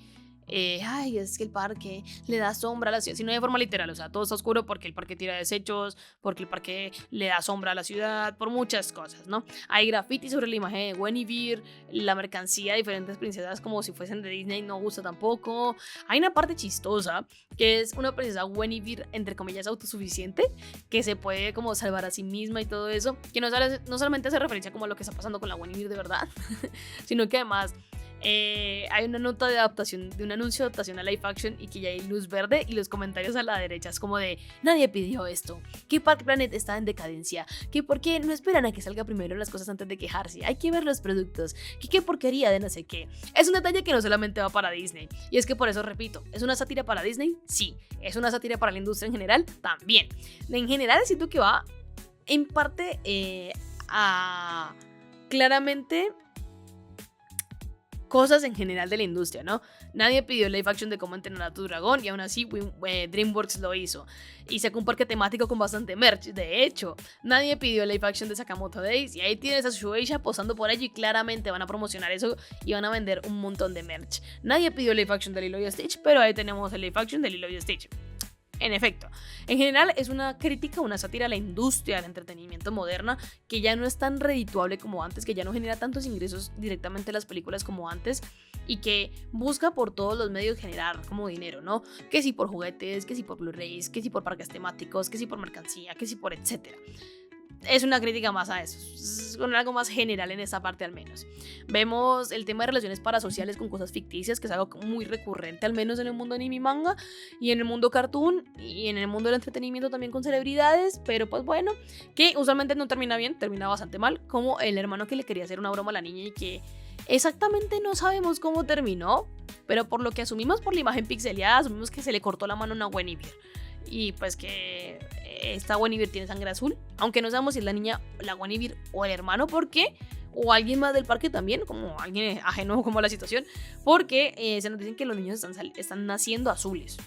ay, es que el parque le da sombra a la ciudad, sino de forma literal. O sea, todo está oscuro porque el parque tira desechos, porque el parque le da sombra a la ciudad, por muchas cosas, ¿no? Hay graffiti sobre la imagen de Guinevere, la mercancía de diferentes princesas como si fuesen de Disney no gusta tampoco. Hay una parte chistosa que es una princesa Guinevere, entre comillas, autosuficiente, que se puede como salvar a sí misma y todo eso, que no solamente hace referencia como a lo que está pasando con la Guinevere de verdad, sino que además hay una nota de adaptación, de un anuncio de adaptación a live action y que ya hay luz verde y los comentarios a la derecha es como de nadie pidió esto, que Park Planet está en decadencia, que por qué no esperan a que salga primero las cosas antes de quejarse, hay que ver los productos, que qué porquería de no sé qué. Es un detalle que no solamente va para Disney y es que por eso repito, ¿es una sátira para Disney? Sí. ¿Es una sátira para la industria en general? También. En general siento que va en parte a claramente cosas en general de la industria, ¿no? Nadie pidió live action de cómo entrenar a tu dragón y aún así DreamWorks lo hizo. Y sacó un parque temático con bastante merch. De hecho, nadie pidió live action de Sakamoto Days y ahí tienes a Shueisha posando por ello y claramente van a promocionar eso y van a vender un montón de merch. Nadie pidió live action de Lilo y Stitch, pero ahí tenemos el live action de Lilo y Stitch. En efecto, en general es una crítica, una sátira a la industria del entretenimiento moderna que ya no es tan redituable como antes, que ya no genera tantos ingresos directamente a las películas como antes y que busca por todos los medios generar como dinero, ¿no? Que si por juguetes, que si por Blu-rays, que si por parques temáticos, que si por mercancía, que si por etcétera. Es una crítica más a eso, es con algo más general en esa parte al menos. Vemos el tema de relaciones parasociales con cosas ficticias, que es algo muy recurrente al menos en el mundo anime y manga y en el mundo cartoon y en el mundo del entretenimiento también con celebridades, pero pues bueno, que usualmente no termina bien, termina bastante mal, como el hermano que le quería hacer una broma a la niña y que exactamente no sabemos cómo terminó, pero por lo que asumimos por la imagen pixeleada, asumimos que se le cortó la mano a una Guinevere. Y pues que esta Guinevere tiene sangre azul, aunque no sabemos si es la niña, la Guinevere o el hermano, porque o alguien más del parque también, como alguien ajeno como a la situación, porque se nos dicen que los niños están naciendo azules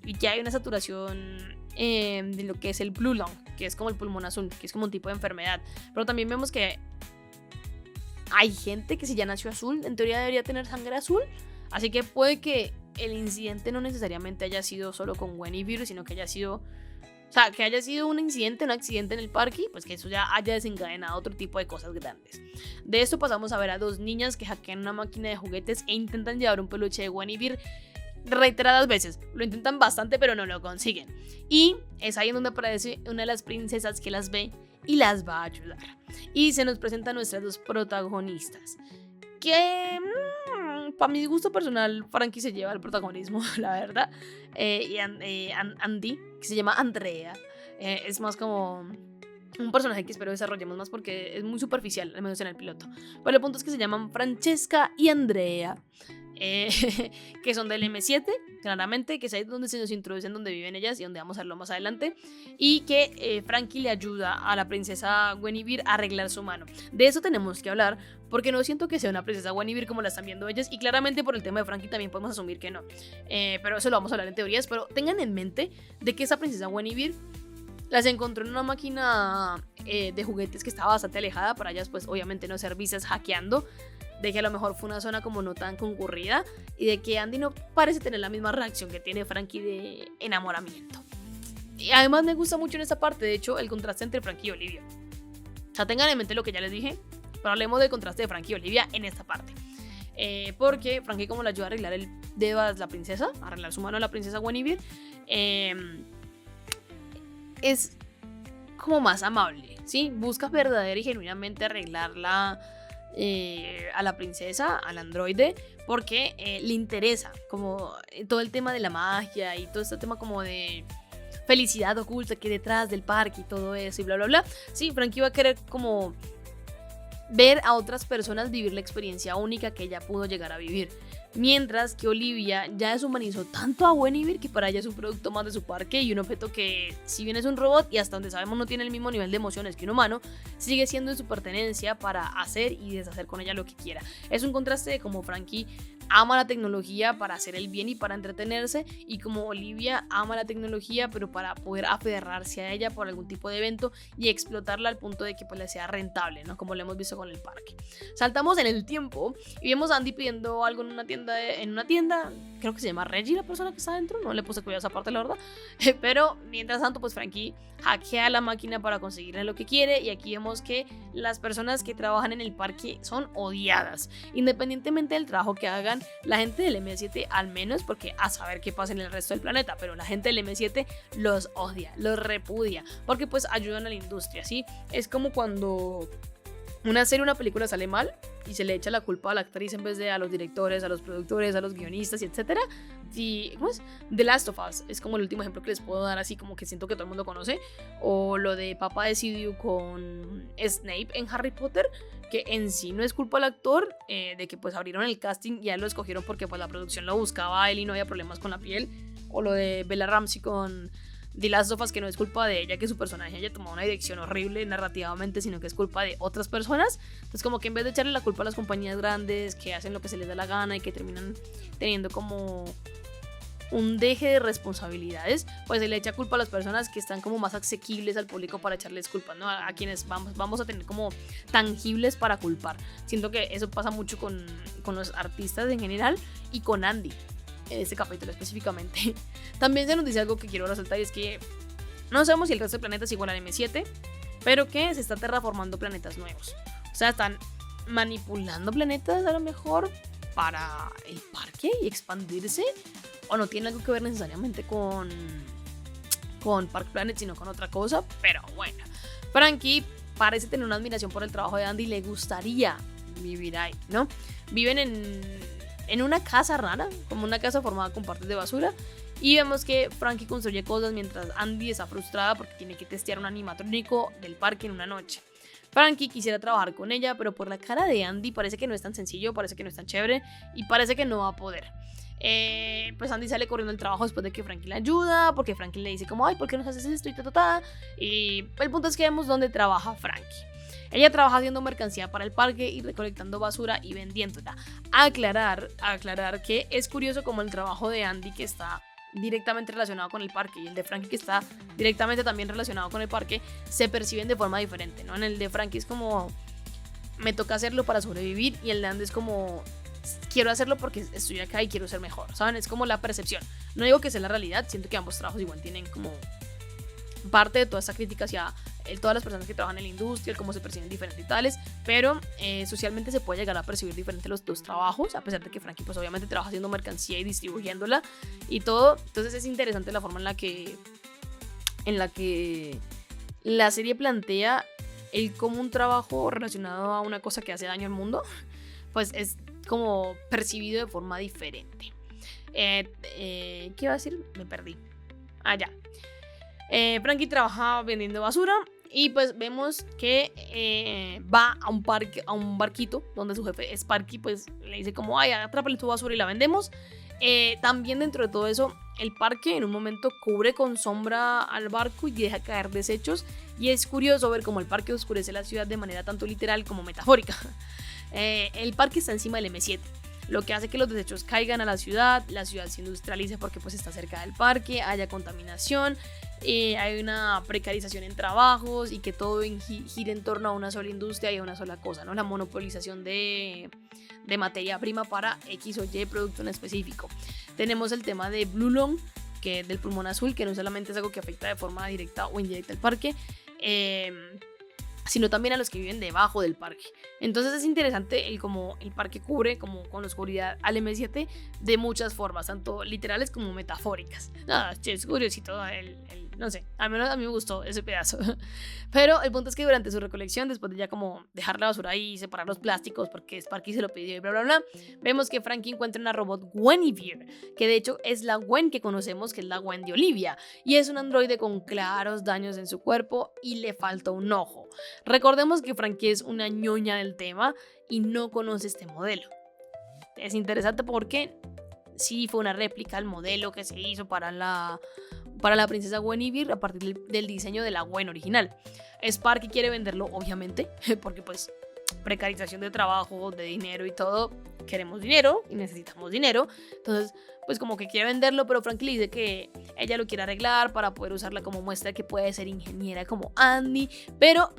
y que hay una saturación de lo que es el blue lung, que es como el pulmón azul, que es como un tipo de enfermedad, pero también vemos que hay gente que si ya nació azul, en teoría debería tener sangre azul, así que puede que el incidente no necesariamente haya sido solo con Guinevere, sino que haya sido, o sea, que haya sido un accidente en el parque, pues que eso ya haya desencadenado otro tipo de cosas grandes. De esto pasamos a ver a dos niñas que hackean una máquina de juguetes e intentan llevar un peluche de Guinevere reiteradas veces. Lo intentan bastante, pero no lo consiguen. Y es ahí en donde aparece una de las princesas que las ve y las va a ayudar. Y se nos presentan nuestras dos protagonistas, que para mi gusto personal Frankie se lleva el protagonismo, la verdad, y Andy, que se llama Andrea, es más como un personaje que espero desarrollemos más porque es muy superficial, al menos en el piloto, pero el punto es que se llaman Francesca y Andrea, que son del M7, claramente, que es ahí donde se nos introducen donde viven ellas y donde vamos a verlo más adelante, y que Frankie le ayuda a la princesa Guinevere a arreglar su mano. De eso tenemos que hablar, porque no siento que sea una princesa Guinevere como la están viendo ellas, y claramente por el tema de Frankie también podemos asumir que no, pero eso lo vamos a hablar en teorías, pero tengan en mente de que esa princesa Guinevere las encontró en una máquina de juguetes que estaba bastante alejada para ellas, pues obviamente no ser vistas hackeando. de que a lo mejor fue una zona como no tan concurrida y de que Andy no parece tener la misma reacción que tiene Frankie de enamoramiento. Y además me gusta mucho en esta parte, de hecho, el contraste entre Frankie y Olivia. O sea, tengan en mente lo que ya les dije, pero hablemos del contraste de Frankie y Olivia en esta parte. Porque Frankie, como le ayuda a arreglar el dedo a la princesa, a arreglar su mano a la princesa Guinevere, es como más amable, ¿sí? Busca verdadera y genuinamente arreglarla a la princesa, al androide, porque le interesa como todo el tema de la magia y todo este tema como de felicidad oculta que hay detrás del parque y todo eso y bla bla bla. Sí, Frankie va a querer como ver a otras personas vivir la experiencia única que ella pudo llegar a vivir. Mientras que Olivia ya deshumanizó tanto a Guinevere que para ella es un producto más de su parque y un objeto que, si bien es un robot y hasta donde sabemos no tiene el mismo nivel de emociones que un humano, sigue siendo de su pertenencia para hacer y deshacer con ella lo que quiera. Es un contraste de cómo Frankie ama la tecnología para hacer el bien y para entretenerse, y como Olivia ama la tecnología pero para poder aferrarse a ella por algún tipo de evento y explotarla al punto de que pues le sea rentable, ¿no? Como lo hemos visto con el parque. Saltamos en el tiempo y vemos a Andy pidiendo algo en una tienda, creo que se llama Reggie la persona que está adentro, no le puse cuidado a esa parte la verdad, pero mientras tanto pues Frankie hackea la máquina para conseguirle lo que quiere, y aquí vemos que las personas que trabajan en el parque son odiadas, independientemente del trabajo que hagan. La gente del M7 al menos, porque a saber qué pasa en el resto del planeta, pero la gente del M7 los odia, los repudia, porque pues ayudan a la industria, ¿sí? Es como cuando una serie o una película sale mal y se le echa la culpa a la actriz en vez de a los directores, a los productores, a los guionistas y etcétera. Y ¿cómo es? The Last of Us es como el último ejemplo que les puedo dar, así como que siento que todo el mundo conoce. O lo de Papa Decidiu con Snape en Harry Potter, que en sí no es culpa del actor, de que pues abrieron el casting y ya lo escogieron porque pues la producción lo buscaba a él y no había problemas con la piel. O lo de Bella Ramsey con The Last of Us, que no es culpa de ella que su personaje haya tomado una dirección horrible narrativamente, sino que es culpa de otras personas. Entonces como que en vez de echarle la culpa a las compañías grandes que hacen lo que se les da la gana y que terminan teniendo como un deje de responsabilidades, pues se le echa culpa a las personas que están como más asequibles al público para echarles culpa, ¿no? A quienes vamos a tener como tangibles para culpar. Siento que eso pasa mucho con los artistas en general y con Andy en este capítulo específicamente. También se nos dice algo que quiero resaltar, y es que no sabemos si el resto de planetas es igual al M7, pero que se está terraformando planetas nuevos. O sea, están manipulando planetas a lo mejor para el parque y expandirse, o no tiene algo que ver necesariamente con Park Planet, sino con otra cosa. Pero bueno, Frankie parece tener una admiración por el trabajo de Andy y le gustaría vivir ahí, ¿no? Viven en una casa rara, como una casa formada con partes de basura, y vemos que Frankie construye cosas mientras Andy está frustrada porque tiene que testear un animatrónico del parque en una noche. Frankie quisiera trabajar con ella, pero por la cara de Andy parece que no es tan sencillo, parece que no es tan chévere y parece que no va a poder. Pues Andy sale corriendo del trabajo después de que Frankie le ayuda, porque Frankie le dice como, ay, ¿por qué no haces esto? Y el punto es que vemos dónde trabaja Frankie. Ella trabaja haciendo mercancía para el parque y recolectando basura y vendiéndola. Aclarar que es curioso como el trabajo de Andy, que está directamente relacionado con el parque, y el de Frankie, que está directamente también relacionado con el parque, se perciben de forma diferente, ¿no? En el de Frankie es como, me toca hacerlo para sobrevivir, y el de Andy es como, quiero hacerlo porque estoy acá y quiero ser mejor, ¿saben? Es como la percepción. No digo que sea la realidad, siento que ambos trabajos igual tienen como parte de toda esta crítica hacia todas las personas que trabajan en la industria, el cómo se perciben diferentes y tales, pero socialmente se puede llegar a percibir diferente los dos trabajos, a pesar de que Frankie pues obviamente trabaja haciendo mercancía y distribuyéndola y todo. Entonces es interesante la forma en la que la serie plantea el cómo un trabajo relacionado a una cosa que hace daño al mundo pues es como percibido de forma diferente. ¿Qué iba a decir? Me perdí. Ya. Frankie trabaja vendiendo basura y pues vemos que va a un parque, a un barquito donde su jefe Sparky pues le dice como, ay, atrápale tu basura y la vendemos. También dentro de todo eso, el parque en un momento cubre con sombra al barco y deja caer desechos, y es curioso ver cómo el parque oscurece la ciudad de manera tanto literal como metafórica. El parque está encima del M7, lo que hace que los desechos caigan a la ciudad se industrialice porque pues está cerca del parque, haya contaminación, hay una precarización en trabajos y que todo gire en torno a una sola industria y a una sola cosa, ¿no? La monopolización de de materia prima para X o Y producto en específico. Tenemos el tema de Blue Lung, que es del pulmón azul, que no solamente es algo que afecta de forma directa o indirecta al parque, sino también a los que viven debajo del parque. Entonces es interesante como el parque cubre como con oscuridad al M7 de muchas formas, tanto literales como metafóricas. Nada, es curiosito, no sé, al menos a mí me gustó ese pedazo. Pero el punto es que durante su recolección, después de ya como dejar la basura ahí y separar los plásticos porque Sparky se lo pidió y bla bla bla, vemos que Frankie encuentra una robot Guinevere, que de hecho es la Gwen que conocemos, que es la Gwen de Olivia, y es un androide con claros daños en su cuerpo y le falta un ojo. Recordemos que Frankie es una ñoña del tema y no conoce este modelo. Es interesante porque sí fue una réplica al modelo que se hizo para la princesa Guinevere a partir del diseño de la Gwen original. Sparky quiere venderlo, obviamente, porque pues precarización de trabajo, de dinero y todo, queremos dinero y necesitamos dinero. Entonces, pues como que quiere venderlo, pero Frankie le dice que ella lo quiere arreglar para poder usarla como muestra de que puede ser ingeniera como Andy, pero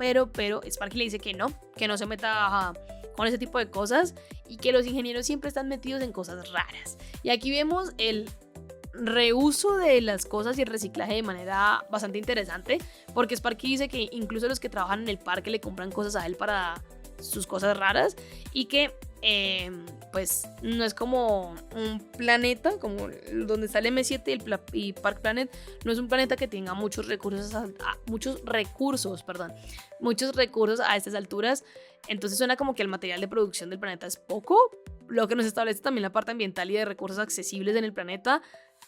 Sparky le dice que no se meta con ese tipo de cosas y que los ingenieros siempre están metidos en cosas raras. Y aquí vemos el reuso de las cosas y el reciclaje de manera bastante interesante, porque Sparky dice que incluso los que trabajan en el parque le compran cosas a él para sus cosas raras y que pues no es como un planeta como donde está el M7 y Park Planet, no es un planeta que tenga muchos recursos a estas alturas. Entonces suena como que el material de producción del planeta es poco, lo que nos establece también la parte ambiental y de recursos accesibles en el planeta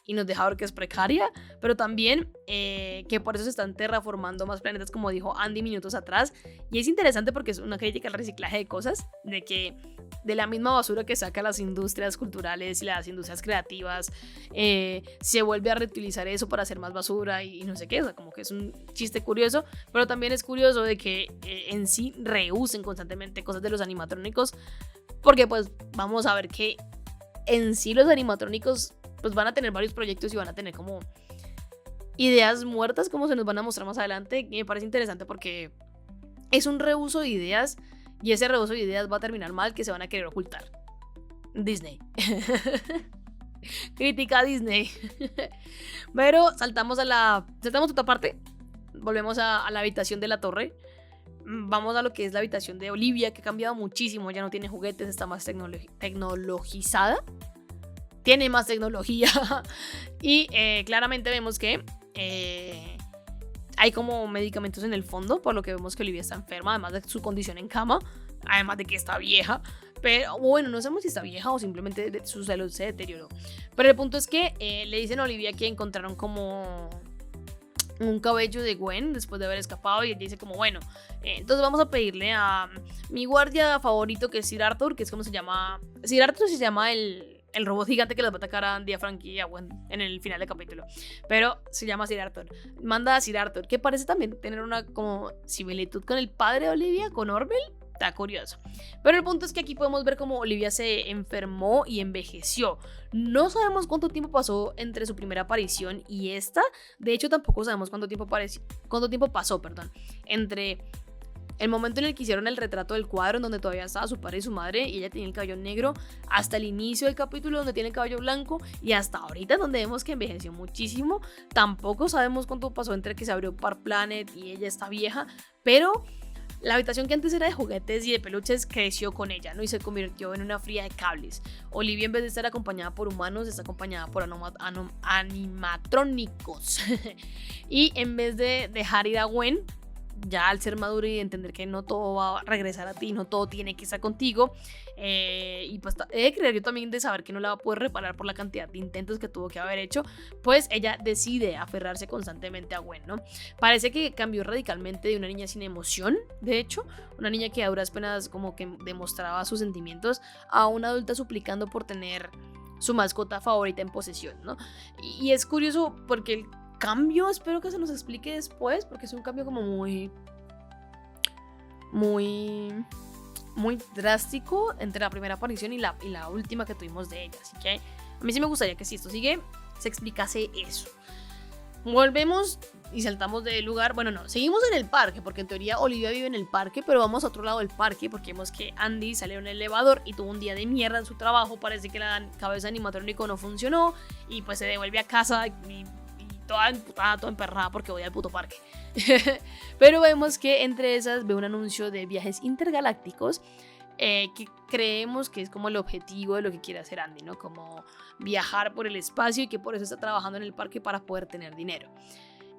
y nos deja ver que es precaria, pero también que por eso se están terraformando más planetas, como dijo Andy minutos atrás. Y es interesante porque es una crítica al reciclaje de cosas, de que de la misma basura que sacan las industrias culturales y las industrias creativas, se vuelve a reutilizar eso para hacer más basura y no sé qué, o sea, como que es un chiste curioso, pero también es curioso de que en sí reusen constantemente cosas de los animatrónicos, porque pues vamos a ver que en sí los animatrónicos pues van a tener varios proyectos y van a tener como ideas muertas, como se nos van a mostrar más adelante, y me parece interesante porque es un reuso de ideas y ese reuso de ideas va a terminar mal, que se van a querer ocultar. Disney. Crítica a Disney. Pero saltamos a otra parte, volvemos a la habitación de la torre. Vamos a lo que es la habitación de Olivia, que ha cambiado muchísimo, ya no tiene juguetes, está más tecnologizada. Tiene más tecnología y claramente vemos que hay como medicamentos en el fondo, por lo que vemos que Olivia está enferma, además de su condición en cama, además de que está vieja, pero bueno, no sabemos si está vieja o simplemente su salud se deterioró. Pero el punto es que le dicen a Olivia que encontraron como un cabello de Gwen después de haber escapado y ella dice como bueno, entonces vamos a pedirle a mi guardia favorito, que es Sir Arthur, que es como se llama. Sir Arthur se llama el robot gigante que les va a atacar a Andy, a Frankie y a Gwen en el final del capítulo, pero se llama Sir Arthur. Manda a Sir Arthur, que parece también tener una como similitud con el padre de Olivia, con Orville. Está curioso. Pero el punto es que aquí podemos ver cómo Olivia se enfermó y envejeció. No sabemos cuánto tiempo pasó entre su primera aparición y esta. De hecho, tampoco sabemos cuánto tiempo pasó entre el momento en el que hicieron el retrato del cuadro, en donde todavía estaba su padre y su madre y ella tenía el cabello negro, hasta el inicio del capítulo donde tiene el cabello blanco, y hasta ahorita donde vemos que envejeció muchísimo. Tampoco sabemos cuánto pasó entre que se abrió Park Planet y ella está vieja, pero la habitación que antes era de juguetes y de peluches creció con ella, ¿no? Y se convirtió en una fría de cables. Olivia, en vez de estar acompañada por humanos, está acompañada por animatrónicos. Y en vez de dejar ir a Gwen, ya al ser maduro y entender que no todo va a regresar a ti, no todo tiene que estar contigo, y pues he de creer yo también de saber que no la va a poder reparar por la cantidad de intentos que tuvo que haber hecho, pues ella decide aferrarse constantemente a Gwen, ¿no? Parece que cambió radicalmente de una niña sin emoción, de hecho, una niña que a duras penas como que demostraba sus sentimientos, a una adulta suplicando por tener su mascota favorita en posesión, ¿no? Y es curioso porque el cambio, espero que se nos explique después, porque es un cambio como muy drástico entre la primera aparición y la última que tuvimos de ella, así que a mí sí me gustaría que si esto sigue se explicase eso. Volvemos y saltamos del lugar. Bueno, no, seguimos en el parque, porque en teoría Olivia vive en el parque, pero vamos a otro lado del parque porque vemos que Andy salió en el elevador y tuvo un día de mierda en su trabajo. Parece que la cabeza animatrónico no funcionó y pues se devuelve a casa y toda emputada, toda emperrada porque odia el puto parque. Pero vemos que entre esas ve un anuncio de viajes intergalácticos que creemos que es como el objetivo de lo que quiere hacer Andy, ¿no? Como viajar por el espacio y que por eso está trabajando en el parque para poder tener dinero.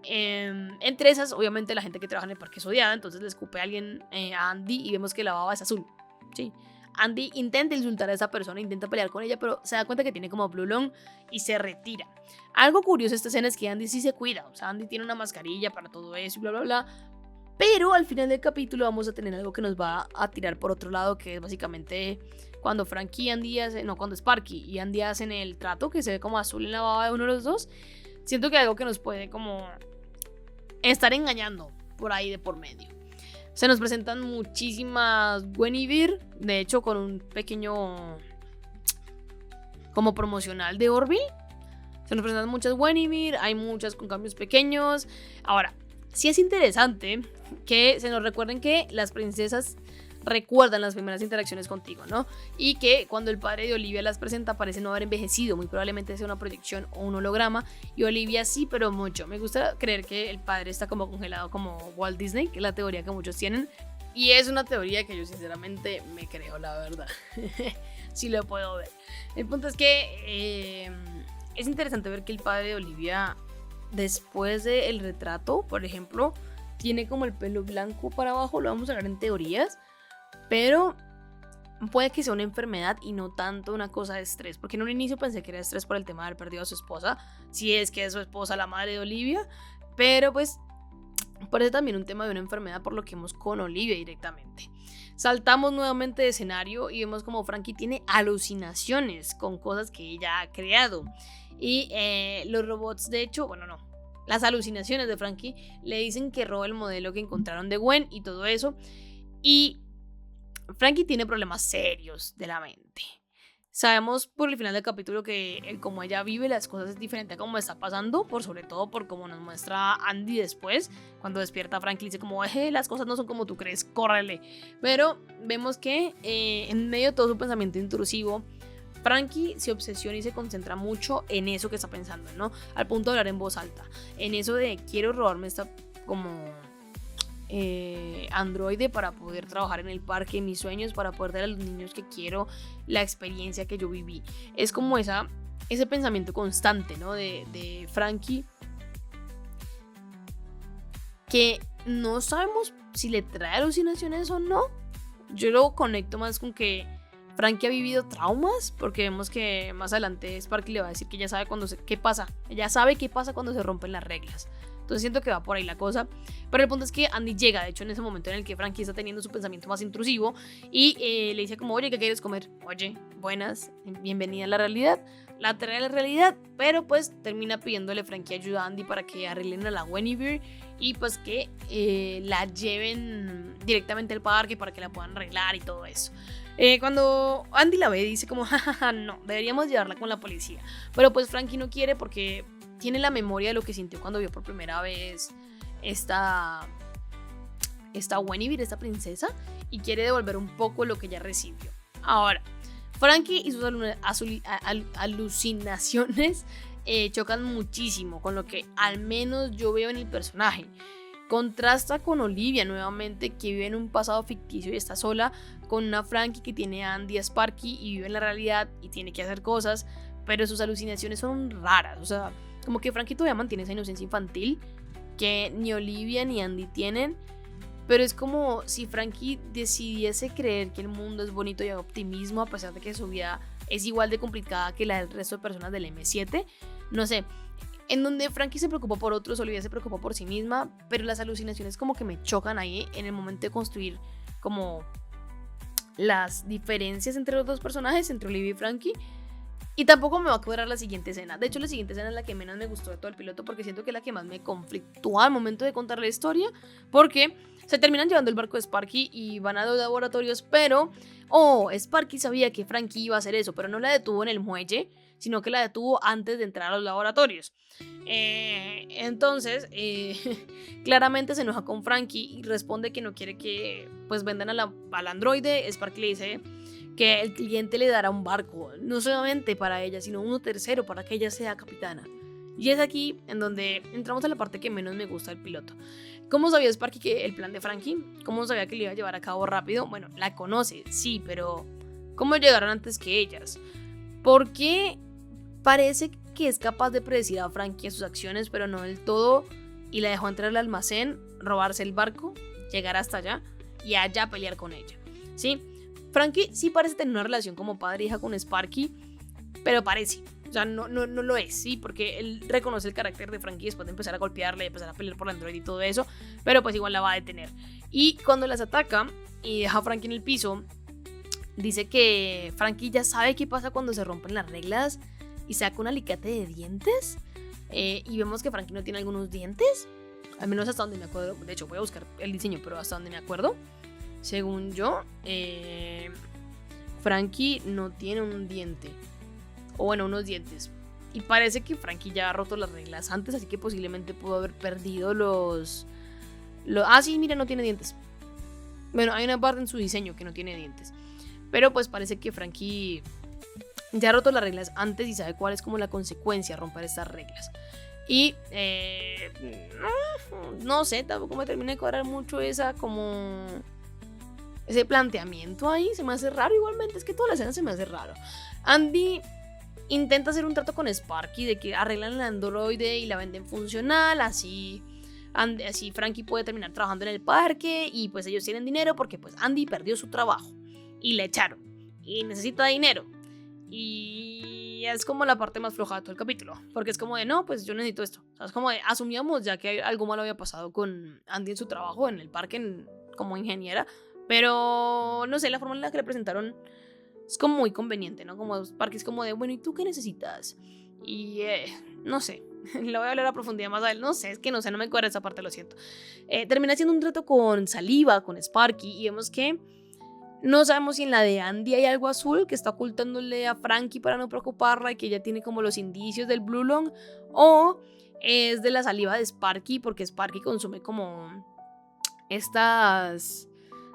Entre esas, obviamente, la gente que trabaja en el parque es odiada, entonces le escupe a alguien a Andy y vemos que la baba es azul. ¿Sí? Andy intenta insultar a esa persona, intenta pelear con ella, pero se da cuenta que tiene como Blue Lung y se retira. Algo curioso de esta escena es que Andy sí se cuida, o sea, Andy tiene una mascarilla para todo eso y bla, bla, bla. Pero al final del capítulo vamos a tener algo que nos va a tirar por otro lado, que es básicamente cuando Frankie y Andy hacen, no, cuando Sparky y Andy hacen el trato, que se ve como azul en la baba de uno de los dos. Siento que hay algo que nos puede como estar engañando por ahí de por medio. Se nos presentan muchísimas Guinevere, de hecho con un pequeño como promocional de Orville. Se nos presentan muchas Guinevere, hay muchas con cambios pequeños. Ahora, sí es interesante que se nos recuerden que las princesas recuerdan las primeras interacciones contigo, ¿no? Y que cuando el padre de Olivia las presenta parece no haber envejecido, muy probablemente sea una proyección o un holograma, y Olivia sí, pero mucho. Me gusta creer que el padre está como congelado como Walt Disney, que es la teoría que muchos tienen, y es una teoría que yo sinceramente me creo, la verdad. Sí lo puedo ver. El punto es que es interesante ver que el padre de Olivia, después del retrato, por ejemplo, tiene como el pelo blanco para abajo, lo vamos a ver en teorías, pero puede que sea una enfermedad y no tanto una cosa de estrés, porque en un inicio pensé que era estrés por el tema de haber perdido a su esposa, si es que es su esposa la madre de Olivia, pero pues parece también un tema de una enfermedad por lo que vemos con Olivia directamente. Saltamos nuevamente de escenario y vemos como Frankie tiene alucinaciones con cosas que ella ha creado. Y los robots, de hecho, bueno, no, las alucinaciones de Frankie le dicen que roba el modelo que encontraron de Gwen y todo eso. Y Frankie tiene problemas serios de la mente. Sabemos por el final del capítulo que el cómo ella vive las cosas es diferente a cómo está pasando, por sobre todo por cómo nos muestra Andy después, cuando despierta Frankie dice como, las cosas no son como tú crees, córrele. Pero vemos que en medio de todo su pensamiento intrusivo, Frankie se obsesiona y se concentra mucho en eso que está pensando, ¿no? Al punto de hablar en voz alta, en eso de quiero robarme esta como androide para poder trabajar en el parque, mis sueños, para poder dar a los niños que quiero la experiencia que yo viví. Es como ese pensamiento constante, ¿no? de Frankie, que no sabemos si le trae alucinaciones o no. Yo lo conecto más con que Frankie ha vivido traumas, porque vemos que más adelante Sparky le va a decir que ella sabe qué pasa. Ella sabe qué pasa cuando se rompen las reglas. Entonces siento que va por ahí la cosa. Pero el punto es que Andy llega, de hecho, en ese momento en el que Frankie está teniendo su pensamiento más intrusivo y le dice como, oye, ¿qué quieres comer? Oye, buenas, bienvenida a la realidad. La trae a la realidad, pero pues termina pidiéndole Frankie ayuda a Andy para que arreglen a la Guinevere y pues que la lleven directamente al parque para que la puedan arreglar y todo eso. Cuando Andy la ve dice como, jajaja, no, deberíamos llevarla con la policía. Pero pues Frankie no quiere porque tiene la memoria de lo que sintió cuando vio por primera vez esta Guinevere, esta princesa, y quiere devolver un poco lo que ya recibió. Ahora, Frankie y sus alucinaciones chocan muchísimo con lo que al menos yo veo en el personaje. Contrasta con Olivia nuevamente, que vive en un pasado ficticio y está sola, con una Frankie que tiene a Andy, a Sparky y vive en la realidad y tiene que hacer cosas, pero sus alucinaciones son raras. O sea, como que Frankie todavía mantiene esa inocencia infantil que ni Olivia ni Andy tienen, pero es como si Frankie decidiese creer que el mundo es bonito y hay optimismo a pesar de que su vida es igual de complicada que la del resto de personas del M7. No sé, en donde Frankie se preocupó por otros, Olivia se preocupó por sí misma, pero las alucinaciones como que me chocan ahí en el momento de construir como las diferencias entre los dos personajes, entre Olivia y Frankie. Y tampoco me va a cuadrar la siguiente escena. De hecho, la siguiente escena es la que menos me gustó de todo el piloto, porque siento que es la que más me conflictúa al momento de contar la historia, porque se terminan llevando el barco de Sparky y van a los laboratorios, pero Sparky sabía que Frankie iba a hacer eso, pero no la detuvo en el muelle, sino que la detuvo antes de entrar a los laboratorios. Entonces, claramente se enoja con Frankie y responde que no quiere que pues vendan al androide. Sparky le dice que el cliente le dará un barco, no solamente para ella, sino uno tercero para que ella sea capitana. Y es aquí en donde entramos a la parte que menos me gusta del piloto. ¿Cómo sabía Sparky que el plan de Frankie? ¿Cómo sabía que le iba a llevar a cabo rápido? Bueno, la conoce, sí, pero ¿cómo llegaron antes que ellas? Porque parece que es capaz de predecir a Frankie a sus acciones, pero no del todo, y la dejó entrar al almacén, robarse el barco, llegar hasta allá y allá pelear con ella, ¿sí? Frankie sí parece tener una relación como padre e hija con Sparky, pero parece. O sea, no lo es, sí, porque él reconoce el carácter de Frankie después de empezar a golpearle, de empezar a pelear por el android y todo eso, pero pues igual la va a detener. Y cuando las ataca y deja a Frankie en el piso, dice que Frankie ya sabe qué pasa cuando se rompen las reglas y saca un alicate de dientes. Y vemos que Frankie no tiene algunos dientes, al menos hasta donde me acuerdo. De hecho, voy a buscar el diseño, pero hasta donde me acuerdo, según yo, Frankie no tiene un diente. O bueno, unos dientes. Y parece que Frankie ya ha roto las reglas antes, así que posiblemente pudo haber perdido los... Ah, sí, mira, no tiene dientes. Bueno, hay una parte en su diseño que no tiene dientes. Pero pues parece que Frankie ya ha roto las reglas antes y sabe cuál es como la consecuencia de romper estas reglas. Y no sé, tampoco me termina de cuadrar mucho esa como... ese planteamiento ahí, se me hace raro igualmente, es que toda la escena se me hace raro. Andy intenta hacer un trato con Sparky de que arreglan el androide y la venden funcional, así Frankie puede terminar trabajando en el parque y pues ellos tienen dinero porque pues Andy perdió su trabajo y le echaron y necesita dinero. Y es como la parte más floja de todo el capítulo, porque es como de no, pues yo necesito esto. O sea, es como de asumíamos ya que algo malo había pasado con Andy en su trabajo en el parque como ingeniera, pero no sé, la forma en la que le presentaron es como muy conveniente, ¿no? Como Sparky es como de, bueno, ¿y tú qué necesitas? Y no sé, lo voy a hablar a profundidad más adelante, no sé, es que no sé, no me acuerdo esa parte, lo siento. Termina haciendo un trato con Saliva, con Sparky, y vemos que no sabemos si en la de Andy hay algo azul que está ocultándole a Frankie para no preocuparla y que ella tiene como los indicios del Blue Long, o es de la saliva de Sparky, porque Sparky consume como estas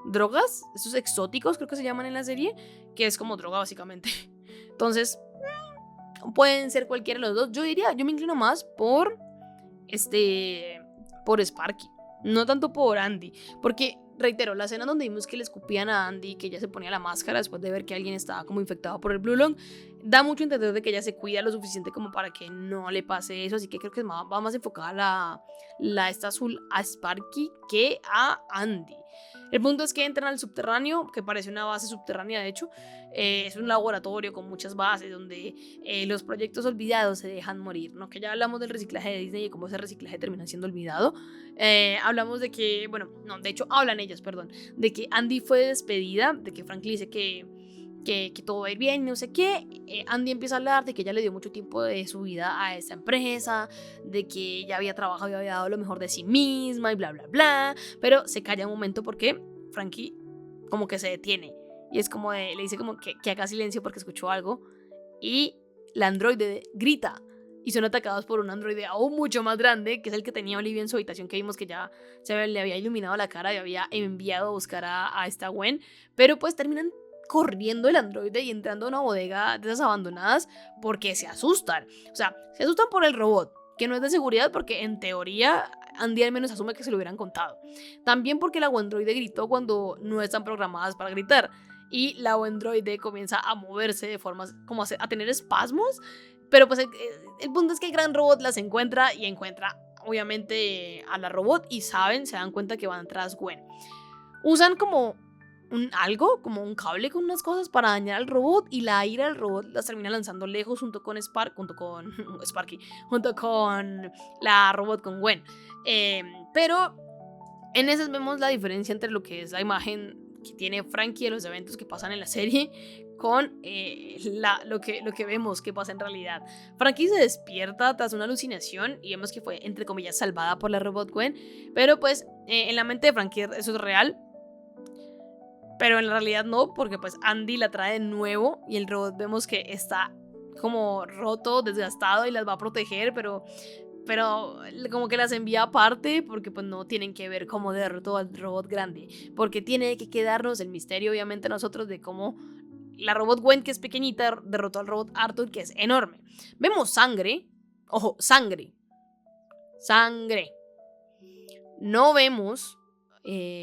drogas, estos exóticos creo que se llaman en la serie, que es como droga básicamente. Entonces pueden ser cualquiera de los dos. Yo me inclino más por Sparky, no tanto por Andy, porque reitero, la escena donde vimos que le escupían a Andy, que ella se ponía la máscara después de ver que alguien estaba como infectado por el Blue Long, da mucho a entender de que ella se cuida lo suficiente como para que no le pase eso, así que creo que va más enfocada la esta azul a Sparky que a Andy. El punto es que entran al subterráneo, que parece una base subterránea de hecho. Es un laboratorio con muchas bases donde los proyectos olvidados se dejan morir, ¿no? Que ya hablamos del reciclaje de Disney y cómo ese reciclaje termina siendo olvidado. Hablamos de que, bueno, no, de hecho hablan ellas, perdón, de que Andy fue despedida, de que Frank le dice que todo va a ir bien, no sé qué. Andy empieza a hablar de que ella le dio mucho tiempo de su vida a esa empresa, de que ella había trabajado y había dado lo mejor de sí misma y bla bla bla, pero se calla un momento porque Frankie como que se detiene y es como le dice como que haga silencio porque escuchó algo y la androide grita y son atacados por un androide aún mucho más grande, que es el que tenía Olivia en su habitación, que vimos que ya le había iluminado la cara y había enviado a buscar a esta Gwen, pero pues terminan corriendo el androide y entrando a una bodega de esas abandonadas porque se asustan. O sea, se asustan por el robot, que no es de seguridad porque en teoría Andy al menos asume que se lo hubieran contado. También porque la androide gritó cuando no están programadas para gritar. Y la androide comienza a moverse de formas como a tener espasmos. Pero pues el punto es que el gran robot las encuentra y encuentra obviamente a la robot y se dan cuenta que van tras Gwen. Usan como como un cable con unas cosas para dañar al robot y la ira del robot las termina lanzando lejos junto con Sparky, junto con la robot con Gwen. Pero en esas vemos la diferencia entre lo que es la imagen que tiene Frankie de los eventos que pasan en la serie con lo que vemos que pasa en realidad. Frankie se despierta tras una alucinación y vemos que fue entre comillas salvada por la robot Gwen, pero pues en la mente de Frankie eso es real. Pero en realidad no, porque pues Andy la trae de nuevo y el robot vemos que está como roto, desgastado y las va a proteger, pero como que las envía aparte porque pues no tienen que ver cómo derrotó al robot grande, porque tiene que quedarnos el misterio obviamente a nosotros de cómo la robot Gwen, que es pequeñita, derrotó al robot Arthur, que es enorme. Vemos sangre, ojo, sangre, sangre. No vemos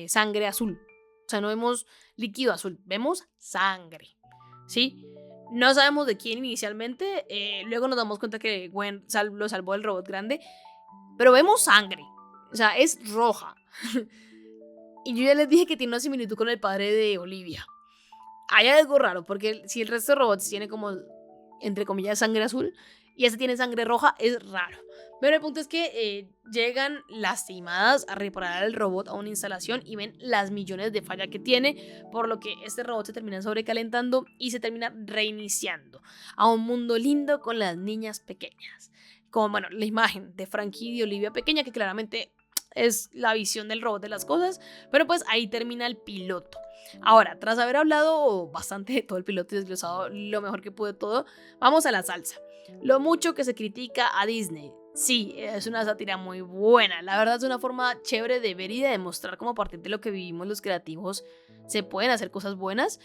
sangre azul, o sea, no vemos líquido azul, vemos sangre, ¿sí? No sabemos de quién inicialmente, luego nos damos cuenta que Gwen lo salvó del robot grande, pero vemos sangre, o sea, es roja. Y yo ya les dije que tiene una similitud con el padre de Olivia. Hay algo raro, porque si el resto de robots tiene como, entre comillas, sangre azul, y ese tiene sangre roja, es raro. Pero el punto es que llegan lastimadas a reparar el robot a una instalación y ven las millones de fallas que tiene, por lo que este robot se termina sobrecalentando y se termina reiniciando a un mundo lindo con las niñas pequeñas. Como, bueno, la imagen de Frankie y de Olivia pequeña, que claramente es la visión del robot de las cosas, pero pues ahí termina el piloto. Ahora, tras haber hablado bastante de todo el piloto y desglosado lo mejor que pude todo, vamos a la salsa. Lo mucho que se critica a Disney. Sí, es una sátira muy buena. La verdad es una forma chévere de ver y de demostrar cómo a partir de lo que vivimos los creativos se pueden hacer cosas buenas.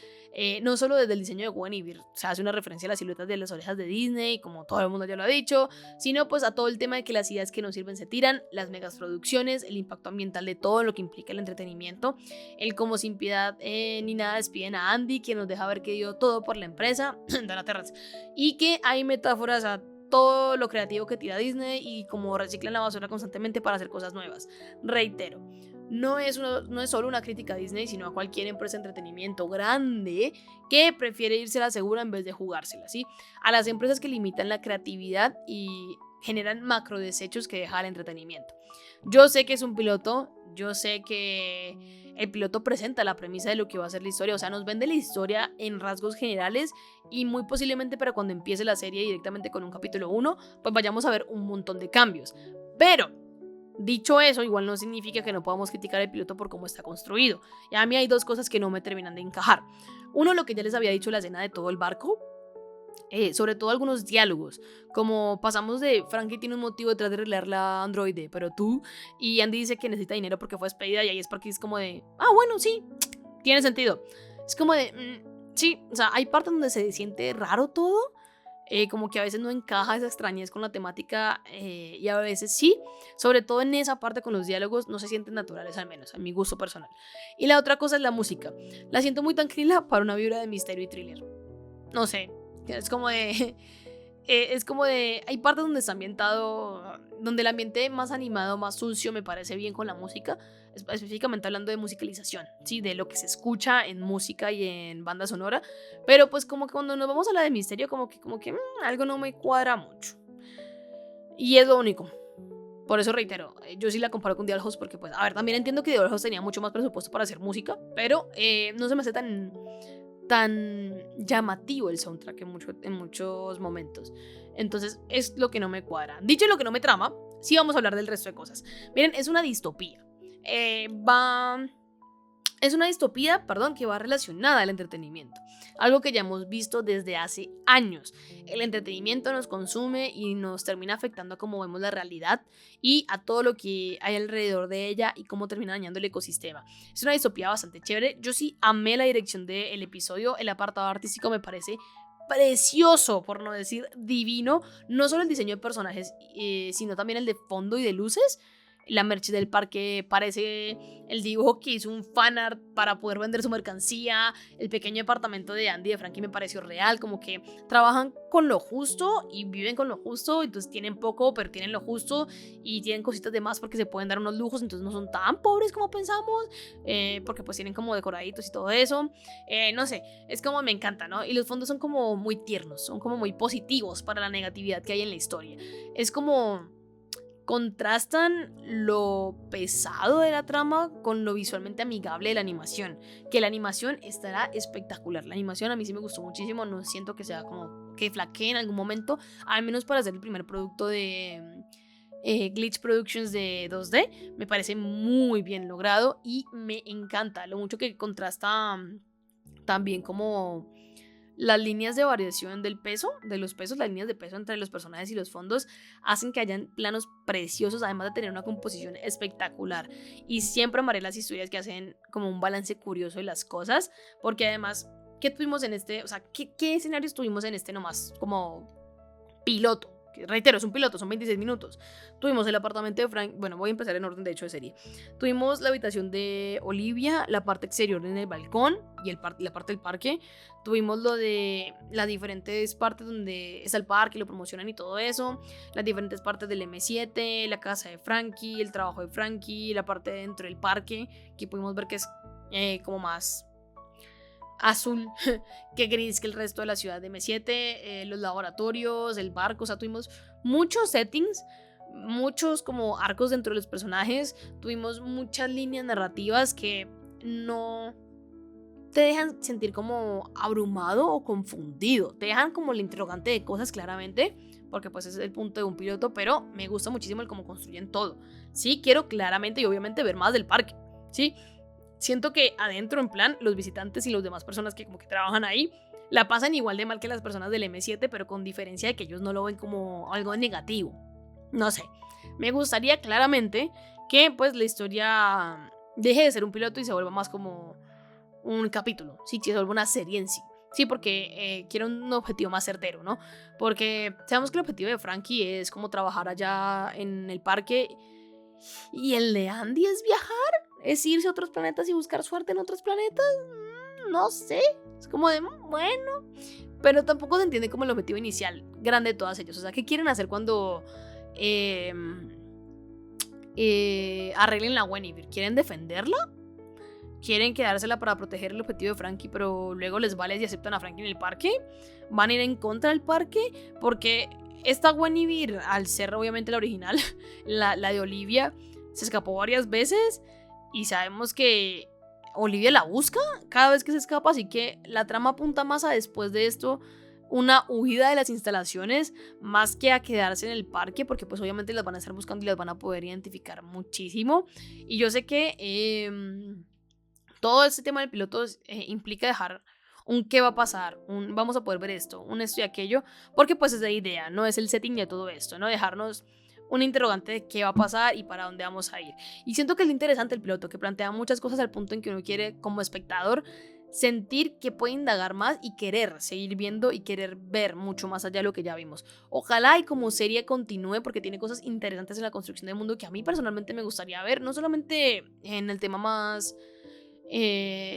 No solo desde el diseño de Gwen y se hace una referencia a las siluetas de las orejas de Disney, como todo el mundo ya lo ha dicho, sino pues a todo el tema de que las ideas que nos sirven se tiran, las megas producciones, el impacto ambiental de todo lo que implica el entretenimiento, el cómo sin piedad ni nada despiden a Andy, quien nos deja ver que dio todo por la empresa, Dana Terrace, y que hay metáforas a todo lo creativo que tira Disney y como reciclan la basura constantemente para hacer cosas nuevas. Reitero, no es solo una crítica a Disney, sino a cualquier empresa de entretenimiento grande que prefiere irse a la segura en vez de jugársela, ¿sí? A las empresas que limitan la creatividad y generan macro desechos que deja el entretenimiento. Yo sé que es un piloto, yo sé que el piloto presenta la premisa de lo que va a ser la historia, o sea, nos vende la historia en rasgos generales y muy posiblemente para cuando empiece la serie directamente con un capítulo 1, pues vayamos a ver un montón de cambios. Pero dicho eso, igual no significa que no podamos criticar el piloto por cómo está construido. Y a mí hay dos cosas que no me terminan de encajar. Uno, lo que ya les había dicho, la escena de todo el barco. Sobre todo algunos diálogos, como pasamos de Frankie tiene un motivo detrás de arreglar la androide, pero tú, y Andy dice que necesita dinero porque fue despedida y ahí Sparky es como de, bueno, sí, tiene sentido. Es como de, sí, o sea, hay partes donde se siente raro todo, como que a veces no encaja esa extrañez con la temática y a veces sí, sobre todo en esa parte con los diálogos no se sienten naturales, al menos a mi gusto personal. Y la otra cosa es la música, la siento muy tranquila para una vibra de misterio y thriller. No sé, es como de... hay partes donde está ambientado, donde el ambiente más animado, más sucio me parece bien con la música, específicamente hablando de musicalización, ¿sí? De lo que se escucha en música y en banda sonora, pero pues como que cuando nos vamos a la de misterio, como que algo no me cuadra mucho. Y es lo único. Por eso reitero, yo sí la comparo con The House porque pues, a ver, también entiendo que The House tenía mucho más presupuesto para hacer música, pero no se me hace tan llamativo el soundtrack en muchos momentos. Entonces es lo que no me cuadra. Dicho lo que no me trama, sí vamos a hablar del resto de cosas. Miren, es una distopía. Es una distopía, que va relacionada al entretenimiento. Algo que ya hemos visto desde hace años. El entretenimiento nos consume y nos termina afectando a cómo vemos la realidad y a todo lo que hay alrededor de ella y cómo termina dañando el ecosistema. Es una distopía bastante chévere. Yo sí amé la dirección del episodio. El apartado artístico me parece precioso, por no decir divino. No solo el diseño de personajes, sino también el de fondo y de luces. La merch del parque parece el dibujo que hizo un fanart para poder vender su mercancía. El pequeño departamento de Andy y de Frankie me pareció real, como que trabajan con lo justo y viven con lo justo, entonces tienen poco pero tienen lo justo y tienen cositas de más porque se pueden dar unos lujos, entonces no son tan pobres como pensamos, porque pues tienen como decoraditos y todo eso. No sé, es como me encanta, ¿no? Y los fondos son como muy tiernos, son como muy positivos para la negatividad que hay en la historia. Es como contrastan lo pesado de la trama con lo visualmente amigable de la animación, que la animación estará espectacular. La animación a mí sí me gustó muchísimo, no siento que sea como que flaquee en algún momento, al menos para ser el primer producto de Glitch Productions de 2D, me parece muy bien logrado y me encanta lo mucho que contrasta también como las líneas de variación del peso, de los pesos, las líneas de peso entre los personajes y los fondos hacen que hayan planos preciosos, además de tener una composición espectacular. Y siempre amaré las historias que hacen como un balance curioso de las cosas, porque además, ¿qué tuvimos en este? O sea, ¿qué escenarios tuvimos en este nomás? Como piloto. Que, reitero, es un piloto, son 26 minutos. Tuvimos el apartamento de Frank, bueno, voy a empezar en orden de hecho de serie. Tuvimos la habitación de Olivia, la parte exterior en el balcón y la parte del parque. Tuvimos lo de las diferentes partes donde está el parque, lo promocionan y todo eso. Las diferentes partes del M7, la casa de Frankie, el trabajo de Frankie, la parte de dentro del parque, que pudimos ver que es como más azul que gris que el resto de la ciudad de M7, los laboratorios, el barco, o sea, tuvimos muchos settings, muchos como arcos dentro de los personajes, tuvimos muchas líneas narrativas que no te dejan sentir como abrumado o confundido, te dejan como el interrogante de cosas claramente, porque pues ese es el punto de un piloto, pero me gusta muchísimo el cómo construyen todo. Sí, quiero claramente y obviamente ver más del parque, ¿sí? Siento que adentro, en plan, los visitantes y las demás personas que como que trabajan ahí la pasan igual de mal que las personas del M7, pero con diferencia de que ellos no lo ven como algo negativo. No sé, me gustaría claramente que pues la historia deje de ser un piloto y se vuelva más como un capítulo, sí, que se vuelva una serie en sí. Sí, porque quiero un objetivo más certero, ¿no? Porque sabemos que el objetivo de Frankie es como trabajar allá en el parque y el de Andy es viajar. ¿Es irse a otros planetas y buscar suerte en otros planetas? No sé. Es como de, bueno. Pero tampoco se entiende como el objetivo inicial grande de todas ellas. O sea, ¿qué quieren hacer cuando arreglen la Guinevere? ¿Quieren defenderla? ¿Quieren quedársela para proteger el objetivo de Frankie, pero luego les vale si aceptan a Frankie en el parque? ¿Van a ir en contra del parque? Porque esta Guinevere, al ser obviamente la original, la de Olivia, se escapó varias veces y sabemos que Olivia la busca cada vez que se escapa, así que la trama apunta más a después de esto una huida de las instalaciones más que a quedarse en el parque, porque pues obviamente las van a estar buscando y las van a poder identificar muchísimo. Y yo sé que todo este tema del piloto implica dejar un qué va a pasar, un vamos a poder ver esto, un esto y aquello, porque pues es la idea, no es el setting de todo esto, ¿no? Dejarnos un interrogante de qué va a pasar y para dónde vamos a ir. Y siento que es interesante el piloto, que plantea muchas cosas al punto en que uno quiere, como espectador, sentir que puede indagar más y querer seguir viendo y querer ver mucho más allá de lo que ya vimos. Ojalá y como serie continúe porque tiene cosas interesantes en la construcción del mundo que a mí personalmente me gustaría ver, no solamente en el tema más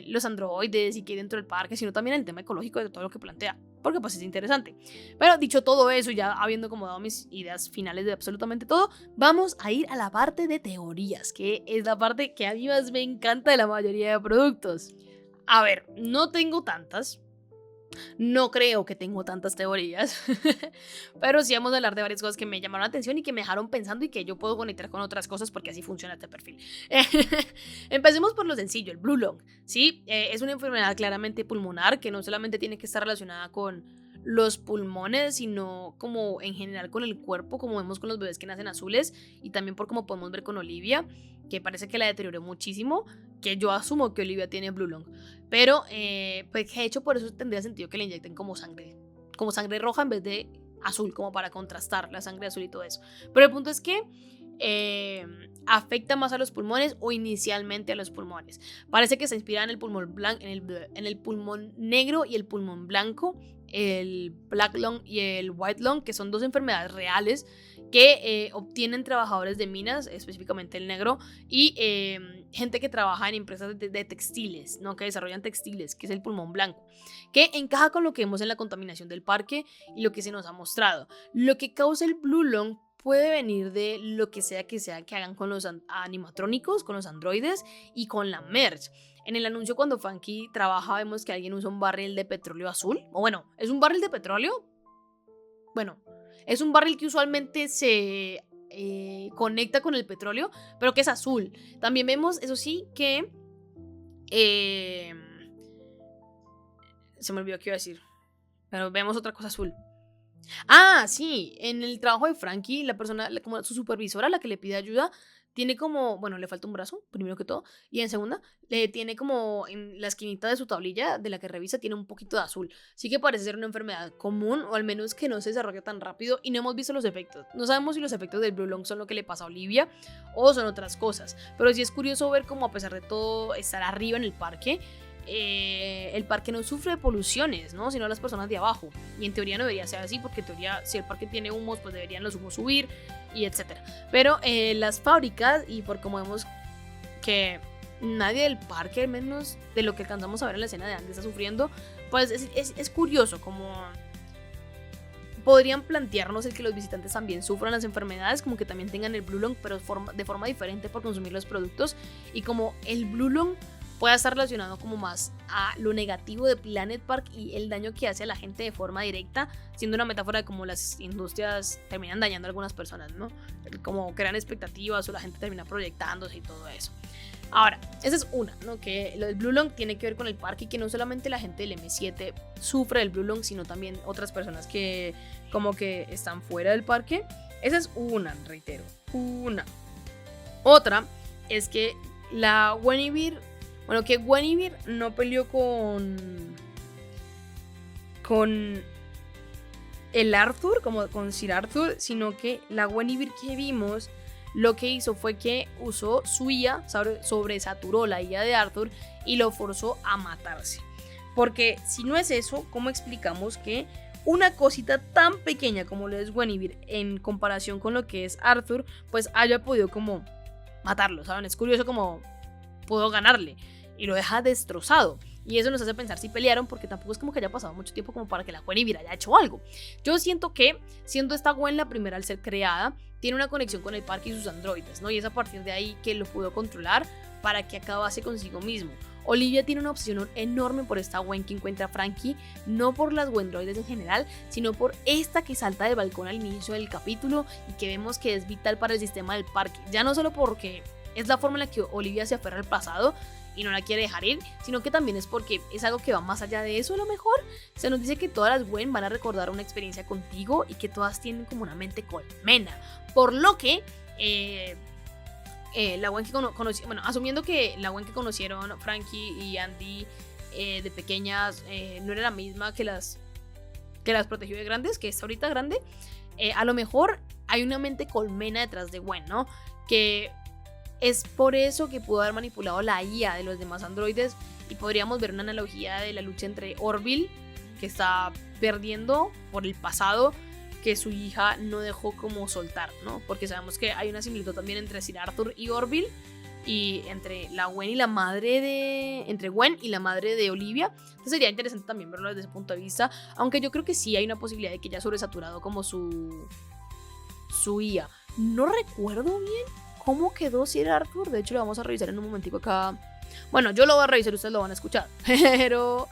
los androides y que hay dentro del parque, sino también el tema ecológico de todo lo que plantea, porque pues es interesante. Pero dicho todo eso, ya habiendo como dado mis ideas finales de absolutamente todo, vamos a ir a la parte de teorías, que es la parte que a mí más me encanta de la mayoría de productos. A ver, no tengo tantas, no creo que tengo tantas teorías, pero sí vamos a hablar de varias cosas que me llamaron la atención y que me dejaron pensando y que yo puedo conectar con otras cosas porque así funciona este perfil. Empecemos por lo sencillo, el Blue Lung, ¿sí? Es una enfermedad claramente pulmonar que no solamente tiene que estar relacionada con los pulmones, sino como en general con el cuerpo, como vemos con los bebés que nacen azules y también por como podemos ver con Olivia, que parece que la deterioró muchísimo, que yo asumo que Olivia tiene Blue Lung. Pero, pues de hecho por eso tendría sentido que le inyecten como sangre roja en vez de azul, como para contrastar la sangre azul y todo eso. Pero el punto es que afecta más a los pulmones o inicialmente a los pulmones. Parece que se inspira en el pulmón blanco, en el pulmón negro y el pulmón blanco, el black lung y el white lung, que son dos enfermedades reales que obtienen trabajadores de minas, específicamente el negro, y gente que trabaja en empresas de textiles, ¿no? Que desarrollan textiles, que es el pulmón blanco, que encaja con lo que vemos en la contaminación del parque y lo que se nos ha mostrado. Lo que causa el blue lung puede venir de lo que sea que hagan con los animatrónicos, con los androides y con la merch. En el anuncio cuando Funky trabaja vemos que alguien usa un barril de petróleo azul, o bueno, ¿es un barril de petróleo? Bueno, es un barril que usualmente se conecta con el petróleo, pero que es azul. También vemos, eso sí, que se me olvidó qué iba a decir, pero vemos otra cosa azul. Ah, sí, en el trabajo de Frankie, la persona, como su supervisora, la que le pide ayuda, tiene como, bueno, le falta un brazo, primero que todo, y en segunda, le tiene como en la esquinita de su tablilla de la que revisa, tiene un poquito de azul. Sí que parece ser una enfermedad común, o al menos que no se desarrolla tan rápido, y no hemos visto los efectos. No sabemos si los efectos del Blue Lung son lo que le pasa a Olivia, o son otras cosas, pero sí es curioso ver cómo a pesar de todo, estar arriba en el parque no sufre de poluciones, ¿no? Sino las personas de abajo. Y en teoría no debería ser así, porque en teoría, si el parque tiene humos, pues deberían los humos subir, y etcétera. Pero las fábricas, y por como vemos que nadie del parque, al menos de lo que alcanzamos a ver en la escena de Andy, está sufriendo, pues es curioso, como podrían plantearnos el que los visitantes también sufran las enfermedades, como que también tengan el Blue Lung, pero de forma diferente por consumir los productos, y como el Blue Lung pueda estar relacionado como más a lo negativo de Planet Park y el daño que hace a la gente de forma directa, siendo una metáfora de cómo las industrias terminan dañando a algunas personas, ¿no? Como crean expectativas o la gente termina proyectándose y todo eso. Ahora, esa es una, ¿no? Que lo del Blue Lung tiene que ver con el parque y que no solamente la gente del M7 sufre del Blue Lung, sino también otras personas que como que están fuera del parque. Esa es una, reitero, una. Otra es que la Guinevere, bueno, que Guinevere no peleó con el Arthur, como con Sir Arthur, sino que la Guinevere que vimos lo que hizo fue que usó su IA, sobresaturó la IA de Arthur y lo forzó a matarse. Porque si no es eso, ¿cómo explicamos que una cosita tan pequeña como lo es Guinevere en comparación con lo que es Arthur, pues haya podido como matarlo, ¿saben? Es curioso como pudo ganarle y lo deja destrozado. Y eso nos hace pensar si pelearon, porque tampoco es como que haya pasado mucho tiempo como para que la Guinevere haya hecho algo. Yo siento que, siendo esta Gwen la primera al ser creada, tiene una conexión con el parque y sus androides, ¿no? Y es a partir de ahí que lo pudo controlar para que acabase consigo mismo. Olivia tiene una obsesión enorme por esta Gwen que encuentra a Frankie, no por las Wendroides en general, sino por esta que salta del balcón al inicio del capítulo y que vemos que es vital para el sistema del parque. Ya no solo porque es la forma en la que Olivia se aferra al pasado y no la quiere dejar ir, sino que también es porque es algo que va más allá de eso. A lo mejor se nos dice que todas las Gwen van a recordar una experiencia contigo y que todas tienen como una mente colmena, por lo que la Gwen que conocieron, bueno, asumiendo que la Gwen que conocieron Frankie y Andy de pequeñas no era la misma que las protegió de grandes, que es ahorita grande, a lo mejor hay una mente colmena detrás de Gwen, ¿no? Que es por eso que pudo haber manipulado la IA de los demás androides, y podríamos ver una analogía de la lucha entre Orville, que está perdiendo por el pasado, que su hija no dejó como soltar, ¿no? Porque sabemos que hay una similitud también entre Sir Arthur y Orville, y entre la Gwen y la madre de... entre Gwen y la madre de Olivia. Entonces sería interesante también verlo desde ese punto de vista, aunque yo creo que sí hay una posibilidad de que ya sobresaturado como su IA. No recuerdo bien cómo quedó Sir Arthur, de hecho lo vamos a revisar en un momentico acá. Bueno, yo lo voy a revisar, ustedes lo van a escuchar, pero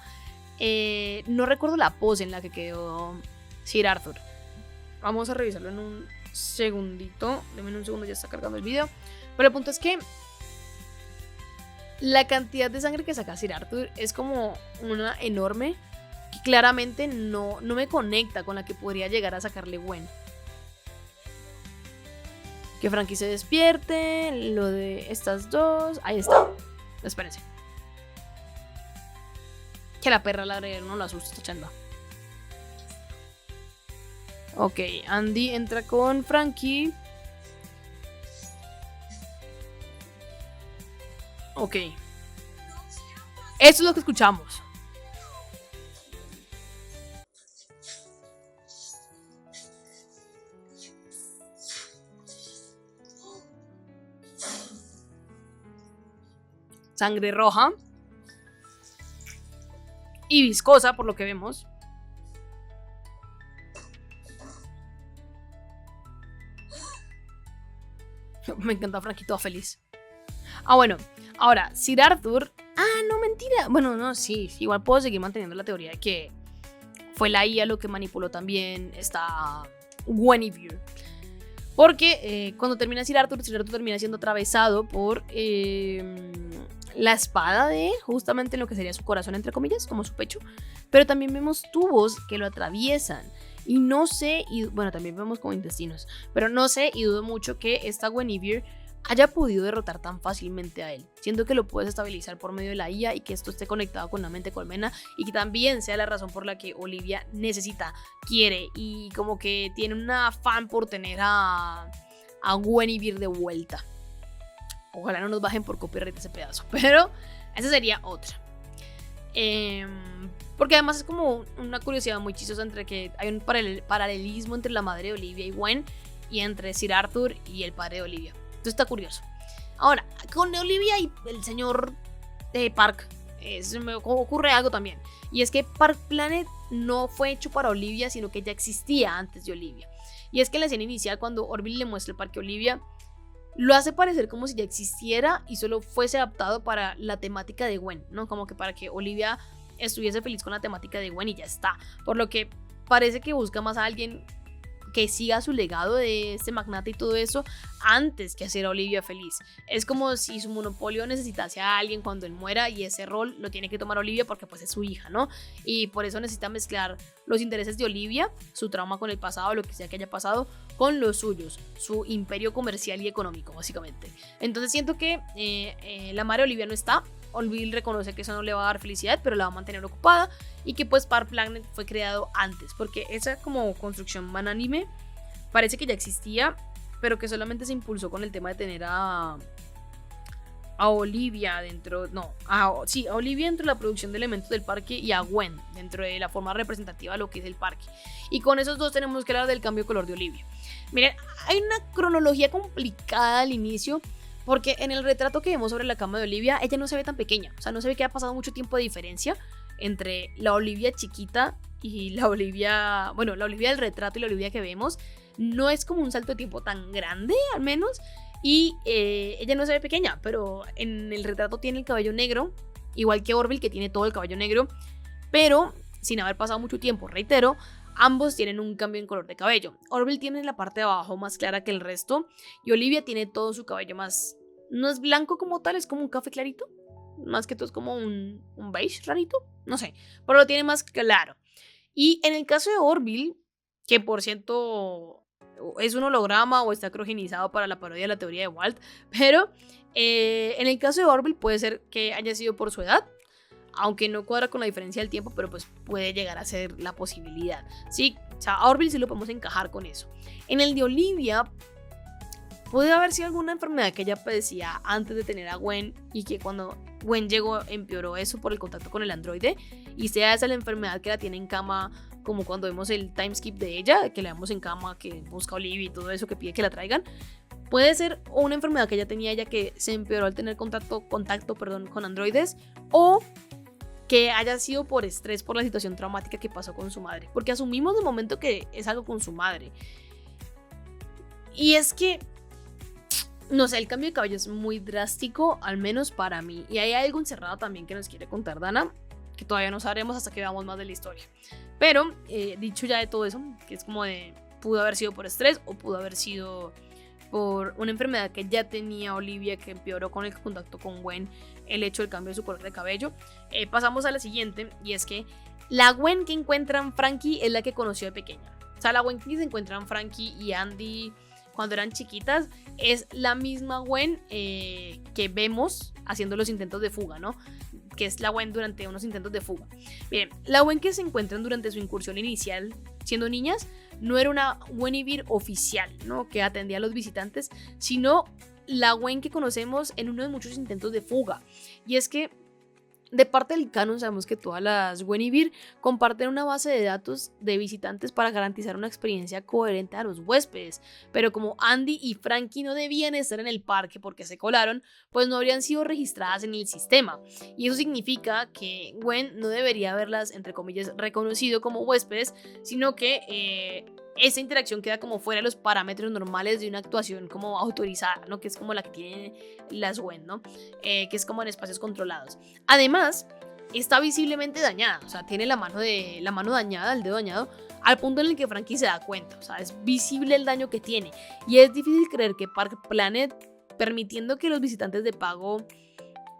no recuerdo la pose en la que quedó Sir Arthur. Vamos a revisarlo en un segundito. Denme un segundo, ya está cargando el video. Pero el punto es que la cantidad de sangre que saca Sir Arthur es como una enorme, que claramente no me conecta con la que podría llegar a sacarle Gwen. Que Frankie se despierte, lo de estas dos. Ahí está. Espérense. Que la perra ladre, no la asusta, chanda. Ok, Andy entra con Frankie. Ok. Esto es lo que escuchamos. Sangre roja y viscosa, por lo que vemos. Me encanta Frankie toda feliz. Ah, bueno, ahora, Sir Arthur. Ah, no, mentira. Bueno, no, sí, igual puedo seguir manteniendo la teoría de que fue la IA lo que manipuló también esta Guinevere. Porque cuando termina Sir Arthur termina siendo atravesado por la espada de justamente lo que sería su corazón, entre comillas, como su pecho. Pero también vemos tubos que lo atraviesan. Y no sé, y bueno, también vemos como intestinos, pero no sé y dudo mucho que esta Guinevere haya podido derrotar tan fácilmente a él. Siento que lo puedes estabilizar por medio de la IA y que esto esté conectado con la mente colmena y que también sea la razón por la que Olivia necesita, quiere y como que tiene un afán por tener a Guinevere de vuelta. Ojalá no nos bajen por copyright ese pedazo, pero esa sería otra. Porque además es como una curiosidad muy chistosa entre que hay un paralelismo entre la madre de Olivia y Gwen y entre Sir Arthur y el padre de Olivia. Entonces está curioso. Ahora, con Olivia y el señor Park se me ocurre algo también. Y es que Park Planet no fue hecho para Olivia, sino que ya existía antes de Olivia. Y es que en la escena inicial, cuando Orville le muestra el parque a Olivia, lo hace parecer como si ya existiera y solo fuese adaptado para la temática de Gwen, ¿no? Como que para que Olivia estuviese feliz con la temática de Gwen y ya está. Por lo que parece que busca más a alguien que siga su legado de este magnate y todo eso antes que hacer a Olivia feliz. Es como si su monopolio necesitase a alguien cuando él muera y ese rol lo tiene que tomar Olivia porque pues es su hija, ¿no? Y por eso necesita mezclar los intereses de Olivia, su trauma con el pasado, lo que sea que haya pasado, con los suyos, su imperio comercial y económico, básicamente. Entonces siento que la madre Olivia no está. Orville reconoce que eso no le va a dar felicidad, pero la va a mantener ocupada y que pues Park Planet fue creado antes, porque esa como construcción anime parece que ya existía, pero que solamente se impulsó con el tema de tener a Olivia dentro, a Olivia dentro de la producción de elementos del parque y a Gwen dentro de la forma representativa de lo que es el parque. Y con esos dos tenemos que hablar del cambio de color de Olivia. Miren, hay una cronología complicada al inicio, porque en el retrato que vemos sobre la cama de Olivia, ella no se ve tan pequeña. O sea, no se ve que ha pasado mucho tiempo de diferencia entre la Olivia chiquita y la Olivia... Bueno, la Olivia del retrato y la Olivia que vemos. No es como un salto de tiempo tan grande, al menos. Y ella no se ve pequeña, pero en el retrato tiene el cabello negro. Igual que Orville, que tiene todo el cabello negro. Pero sin haber pasado mucho tiempo, reitero, ambos tienen un cambio en color de cabello. Orville tiene la parte de abajo más clara que el resto y Olivia tiene todo su cabello más... No es blanco como tal, es como un café clarito. Más que todo es como un beige rarito. No sé, pero lo tiene más claro. Y en el caso de Orville, que por cierto es un holograma o está criogenizado para la parodia de la teoría de Walt, pero en el caso de Orville puede ser que haya sido por su edad, aunque no cuadra con la diferencia del tiempo, pero pues puede llegar a ser la posibilidad. Sí, o sea, a Orville sí lo podemos encajar con eso. En el de Olivia, puede haber sido alguna enfermedad que ella padecía antes de tener a Gwen y que cuando Gwen llegó empeoró eso por el contacto con el androide y sea esa la enfermedad que la tiene en cama, como cuando vemos el time skip de ella, que la vemos en cama, que busca a Olivia y todo eso, que pide que la traigan. Puede ser una enfermedad que ya tenía ella que se empeoró al tener contacto con androides, o que haya sido por estrés por la situación traumática que pasó con su madre, porque asumimos de momento que es algo con su madre. Y es que no sé, el cambio de cabello es muy drástico, al menos para mí, y hay algo encerrado también que nos quiere contar Dana, que todavía no sabremos hasta que veamos más de la historia. Pero dicho ya de todo eso, que es como de pudo haber sido por estrés o pudo haber sido por una enfermedad que ya tenía Olivia, que empeoró con el contacto con Gwen, el hecho del cambio de su color de cabello. Pasamos a la siguiente, y es que la Gwen que encuentran Frankie es la que conoció de pequeña. O sea, la Gwen que se encuentran Frankie y Andy cuando eran chiquitas es la misma Gwen que vemos haciendo los intentos de fuga, ¿no? Que es la Gwen durante unos intentos de fuga. Bien, la Gwen que se encuentran durante su incursión inicial siendo niñas no era una Guinevere oficial, ¿no? Que atendía a los visitantes, sino la Gwen que conocemos en uno de muchos intentos de fuga. Y es que de parte del canon sabemos que todas las Guinevere comparten una base de datos de visitantes para garantizar una experiencia coherente a los huéspedes, pero como Andy y Frankie no debían estar en el parque porque se colaron, pues no habrían sido registradas en el sistema, y eso significa que Gwen no debería haberlas, entre comillas, reconocido como huéspedes, sino que esa interacción queda como fuera de los parámetros normales de una actuación como autorizada, ¿no? Que es como la que tienen las Gwen, ¿no? Que es como en espacios controlados. Además, está visiblemente dañada, o sea, tiene la mano dañada, el dedo dañado, al punto en el que Frankie se da cuenta, o sea, es visible el daño que tiene. Y es difícil creer que Park Planet, permitiendo que los visitantes de pago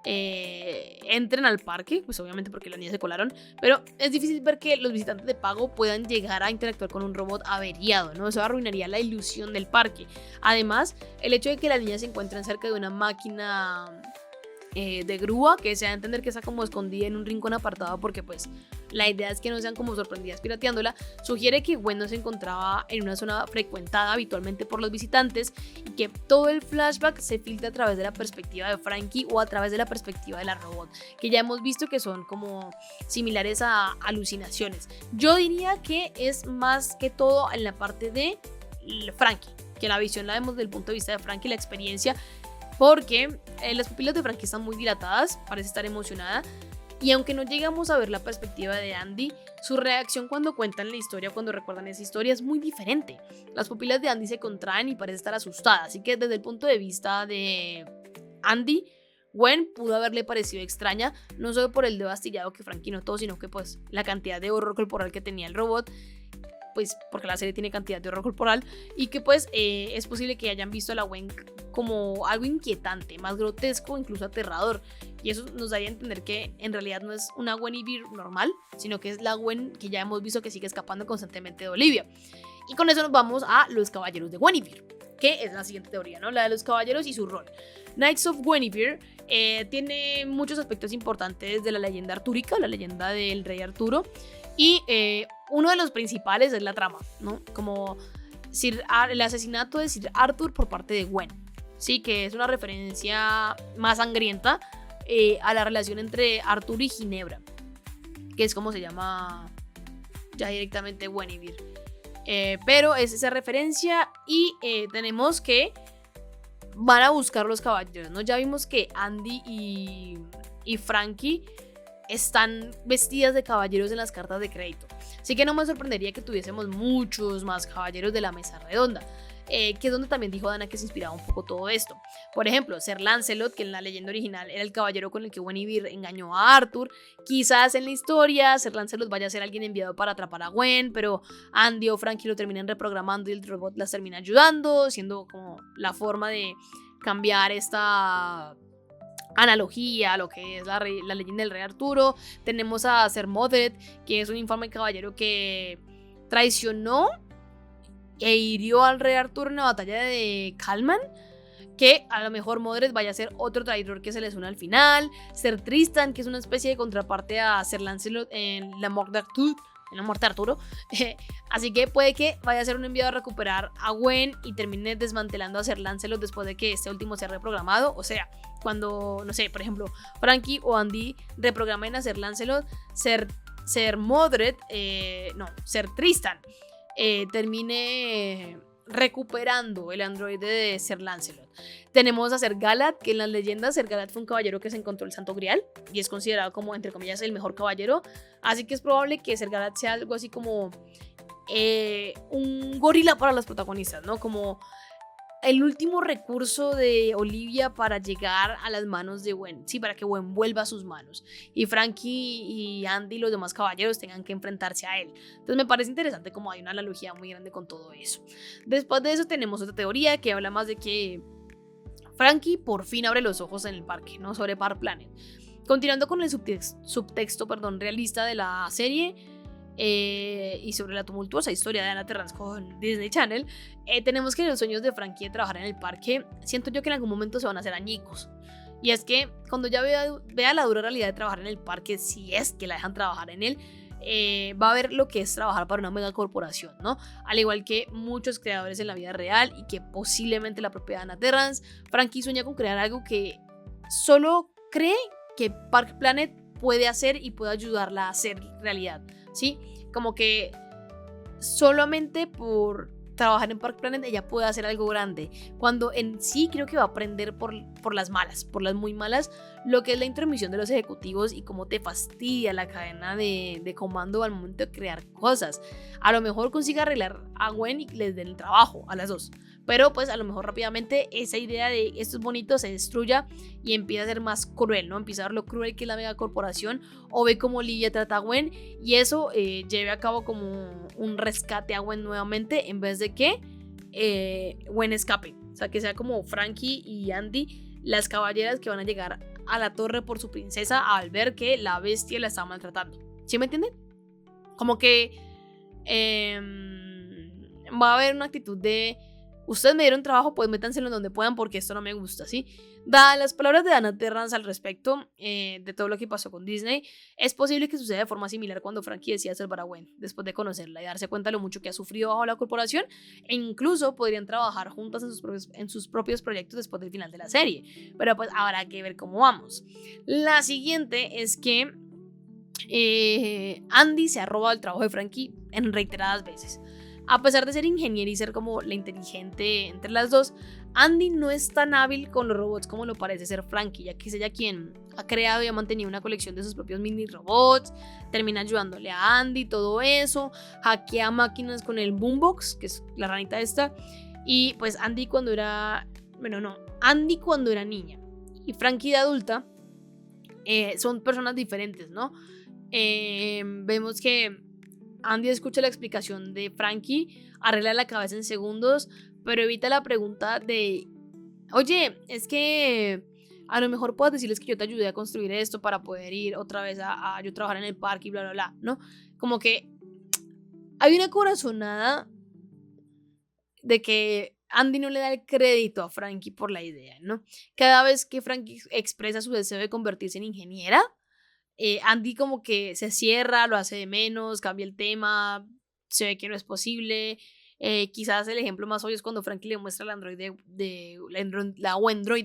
entren al parque, pues obviamente porque las niñas se colaron, pero es difícil ver que los visitantes de pago puedan llegar a interactuar con un robot averiado, ¿no? Eso arruinaría la ilusión del parque. Además, el hecho de que las niñas se encuentren cerca de una máquina de grúa, que se da a entender que está como escondida en un rincón apartado, porque pues la idea es que no sean como sorprendidas pirateándola, sugiere que Gwen no se encontraba en una zona frecuentada habitualmente por los visitantes y que todo el flashback se filtra a través de la perspectiva de Frankie o a través de la perspectiva de la robot, que ya hemos visto que son como similares a alucinaciones. Yo diría que es más que todo en la parte de Frankie, que la visión la vemos desde el punto de vista de Frankie, la experiencia, porque las pupilas de Frankie están muy dilatadas, parece estar emocionada, y aunque no llegamos a ver la perspectiva de Andy, su reacción cuando cuentan la historia, cuando recuerdan esa historia, es muy diferente. Las pupilas de Andy se contraen y parece estar asustada, así que desde el punto de vista de Andy, Gwen pudo haberle parecido extraña, no solo por el dedo astillado que Frankie notó, sino que pues la cantidad de horror corporal que tenía el robot, pues porque la serie tiene cantidad de horror corporal, y que pues es posible que hayan visto a la Gwen como algo inquietante, más grotesco, incluso aterrador, y eso nos daría a entender que en realidad no es una Guinevere normal, sino que es la Gwen que ya hemos visto que sigue escapando constantemente de Olivia. Y con eso nos vamos a los caballeros de Guinevere, que es la siguiente teoría, ¿no? La de los caballeros y su rol. Knights of Guinevere tiene muchos aspectos importantes de la leyenda artúrica, la leyenda del rey Arturo, y uno de los principales es la trama, ¿no? Como el asesinato de Sir Arthur por parte de Gwen, sí, que es una referencia más sangrienta a la relación entre Arthur y Ginebra, que es como se llama ya directamente Guinevere. Pero es esa referencia, y tenemos que van a buscar los caballeros, ¿no? Ya vimos que Andy y Frankie están vestidas de caballeros en las cartas de crédito, así que no me sorprendería que tuviésemos muchos más caballeros de la mesa redonda, que es donde también dijo Dana que se inspiraba un poco todo esto. Por ejemplo, Sir Lancelot, que en la leyenda original era el caballero con el que Guinevere engañó a Arthur. Quizás en la historia Sir Lancelot vaya a ser alguien enviado para atrapar a Gwen, pero Andy o Frankie lo terminan reprogramando y el robot las termina ayudando, siendo como la forma de cambiar esta analogía a lo que es la leyenda del rey Arturo. Tenemos a Ser Modred, que es un infame caballero que traicionó e hirió al rey Arturo en la batalla de Calman, que a lo mejor Modred vaya a ser otro traidor que se les une al final. Ser Tristan, que es una especie de contraparte a Ser Lancelot en la muerte de Arturo. Así que puede que vaya a ser un enviado a recuperar a Gwen y termine desmantelando a Ser Lancelot después de que este último sea reprogramado. O sea, cuando, no sé, por ejemplo, Frankie o Andy reprogramen a Ser Lancelot, Ser Modred, Ser Tristan termine recuperando el androide de Ser Lancelot. Tenemos a Ser Galad, que en las leyendas Ser Galad fue un caballero que se encontró el Santo Grial y es considerado como, entre comillas, el mejor caballero, así que es probable que Ser Galad sea algo así como un gorila para los protagonistas, ¿no? Como el último recurso de Olivia para llegar a las manos de Gwen, sí, para que Gwen vuelva a sus manos y Frankie y Andy y los demás caballeros tengan que enfrentarse a él. Entonces me parece interesante como hay una analogía muy grande con todo eso. Después de eso tenemos otra teoría que habla más de que Frankie por fin abre los ojos en el parque, ¿no? Sobre Park Planet. Continuando con el subtexto realista de la serie, y sobre la tumultuosa historia de Anna Terrance con Disney Channel, tenemos que los sueños de Frankie de trabajar en el parque, siento yo que en algún momento se van a hacer añicos. Y es que cuando ya vea la dura realidad de trabajar en el parque, si es que la dejan trabajar en él, va a ver lo que es trabajar para una megacorporación, ¿no? Al igual que muchos creadores en la vida real y que posiblemente la propia Anna Terrance, Frankie sueña con crear algo que solo cree que Park Planet puede hacer y puede ayudarla a hacer realidad, ¿sí? Como que solamente por trabajar en Park Planet ella puede hacer algo grande, cuando en sí creo que va a aprender por las malas, por las muy malas, lo que es la intromisión de los ejecutivos y cómo te fastidia la cadena de comando al momento de crear cosas. A lo mejor consigue arreglar a Gwen y les den el trabajo a las dos, pero pues a lo mejor rápidamente esa idea de esto es bonito se destruya y empieza a ser más cruel, ¿no? Empieza a ver lo cruel que es la megacorporación, o ve cómo Olivia trata a Gwen y eso lleve a cabo como un rescate a Gwen nuevamente, en vez de que Gwen escape. O sea, que sea como Frankie y Andy las caballeras que van a llegar a la torre por su princesa al ver que la bestia la estaba maltratando. ¿Sí me entienden? Como que va a haber una actitud de ustedes me dieron trabajo, pues métanselo donde puedan porque esto no me gusta, ¿sí? Dadas las palabras de Anna Terrance al respecto de todo lo que pasó con Disney, es posible que suceda de forma similar cuando Frankie decida salvar a Gwen después de conocerla y darse cuenta de lo mucho que ha sufrido bajo la corporación, e incluso podrían trabajar juntas en sus propios proyectos después del final de la serie, pero pues habrá que ver cómo vamos. La siguiente es que Andy se ha robado el trabajo de Frankie en reiteradas veces. A pesar de ser ingeniera y ser como la inteligente entre las dos, Andy no es tan hábil con los robots como lo parece ser Frankie, ya que es ella quien ha creado y ha mantenido una colección de sus propios mini robots, termina ayudándole a Andy, todo eso, hackea máquinas con el boombox, que es la ranita esta, y pues Andy cuando era niña y Frankie de adulta son personas diferentes, ¿no? Vemos que Andy escucha la explicación de Frankie, arregla la cabeza en segundos, pero evita la pregunta de, oye, es que a lo mejor puedes decirles que yo te ayudé a construir esto para poder ir otra vez a yo trabajar en el parque y bla, bla, bla, ¿no? Como que hay una corazonada de que Andy no le da el crédito a Frankie por la idea, ¿no? Cada vez que Frankie expresa su deseo de convertirse en ingeniera, Andy como que se cierra, lo hace de menos, cambia el tema, se ve que no es posible. Quizás el ejemplo más obvio es cuando Frankie le muestra la androide,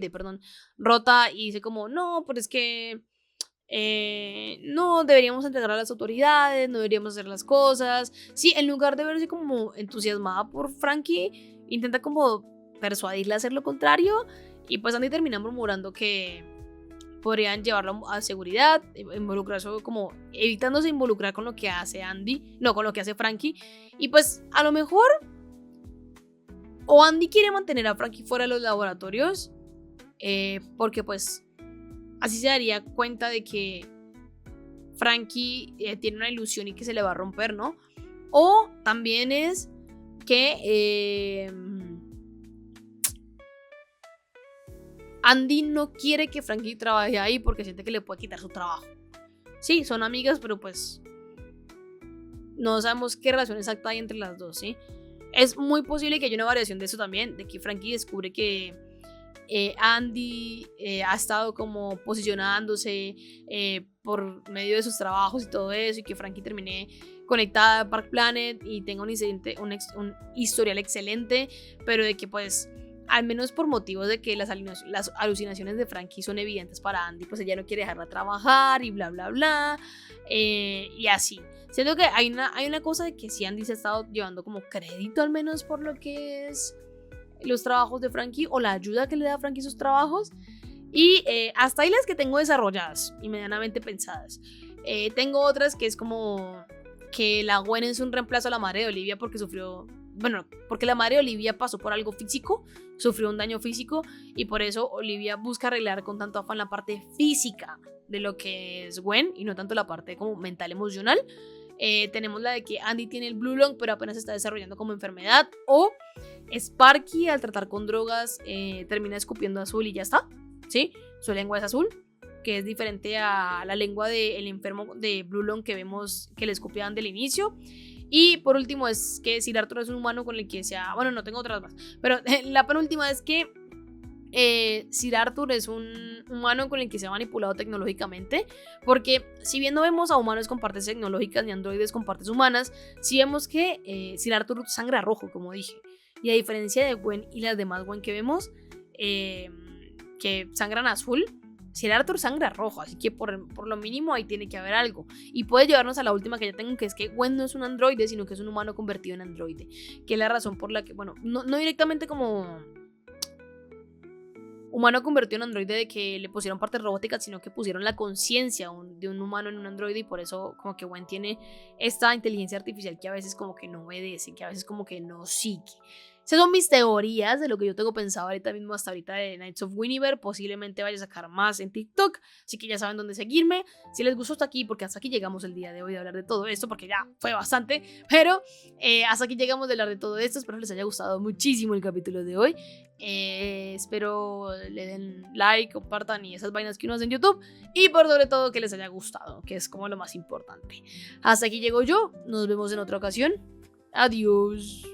perdón, rota y dice como, no, pero es que no, deberíamos entregar a las autoridades, no deberíamos hacer las cosas. Sí, en lugar de verse como entusiasmada por Frankie, intenta como persuadirle a hacer lo contrario y pues Andy termina murmurando que podrían llevarlo a seguridad, involucrarse como evitándose involucrar con lo que hace Andy, no con lo que hace Frankie, y pues a lo mejor o Andy quiere mantener a Frankie fuera de los laboratorios porque pues así se daría cuenta de que Frankie tiene una ilusión y que se le va a romper, ¿no? O también es que Andy no quiere que Frankie trabaje ahí porque siente que le puede quitar su trabajo. Sí, son amigas, pero pues no sabemos qué relación exacta hay entre las dos, ¿sí? Es muy posible que haya una variación de eso también, de que Frankie descubre que Andy ha estado como posicionándose por medio de sus trabajos y todo eso, y que Frankie termine conectada a Park Planet y tenga un historial excelente, pero de que pues al menos por motivos de que las alucinaciones de Frankie son evidentes para Andy, pues ella no quiere dejarla trabajar y bla bla bla, y así. Siento que hay una cosa de que si Andy se ha estado llevando como crédito al menos por lo que es los trabajos de Frankie o la ayuda que le da a Frankie sus trabajos. Y hasta ahí las que tengo desarrolladas y medianamente pensadas. Tengo otras que es como que la Gwen es un reemplazo a la madre de Olivia porque porque la madre de Olivia pasó por algo físico, sufrió un daño físico y por eso Olivia busca arreglar con tanto afán la parte física de lo que es Gwen y no tanto la parte como mental, emocional. Tenemos la de que Andy tiene el Blue Lung pero apenas se está desarrollando como enfermedad, o Sparky al tratar con drogas termina escupiendo azul y ya está, ¿sí? Su lengua es azul, que es diferente a la lengua del enfermo de Blue Lung que vemos que le escupían del inicio. Y por último es que Sir Arthur es un humano con el que bueno, no tengo otras más, pero la penúltima es que Sir Arthur es un humano con el que se ha manipulado tecnológicamente, porque si bien no vemos a humanos con partes tecnológicas ni androides con partes humanas, sí vemos que Sir Arthur sangra rojo, como dije, y a diferencia de Gwen y las demás Gwen que vemos que sangran azul, Sir Arthur sangra rojo, así que por lo mínimo ahí tiene que haber algo. Y puede llevarnos a la última que ya tengo, que es que Gwen no es un androide, sino que es un humano convertido en androide, que es la razón por la que, bueno, no directamente como humano convertido en androide de que le pusieron partes robóticas, sino que pusieron la conciencia de un humano en un androide, y por eso como que Gwen tiene esta inteligencia artificial que a veces como que no obedece, que a veces como que no sigue, Esas son mis teorías de lo que yo tengo pensado ahorita mismo, hasta ahorita de Knights of Guinevere. Posiblemente vaya a sacar más en TikTok, así que ya saben dónde seguirme. Si les gustó hasta aquí, porque hasta aquí llegamos el día de hoy de hablar de todo esto, porque ya fue bastante, pero hasta aquí llegamos de hablar de todo esto. Espero les haya gustado muchísimo el capítulo de hoy. Espero le den like, compartan y esas vainas que uno hace en YouTube. Y por sobre todo que les haya gustado, que es como lo más importante. Hasta aquí llego yo. Nos vemos en otra ocasión. Adiós.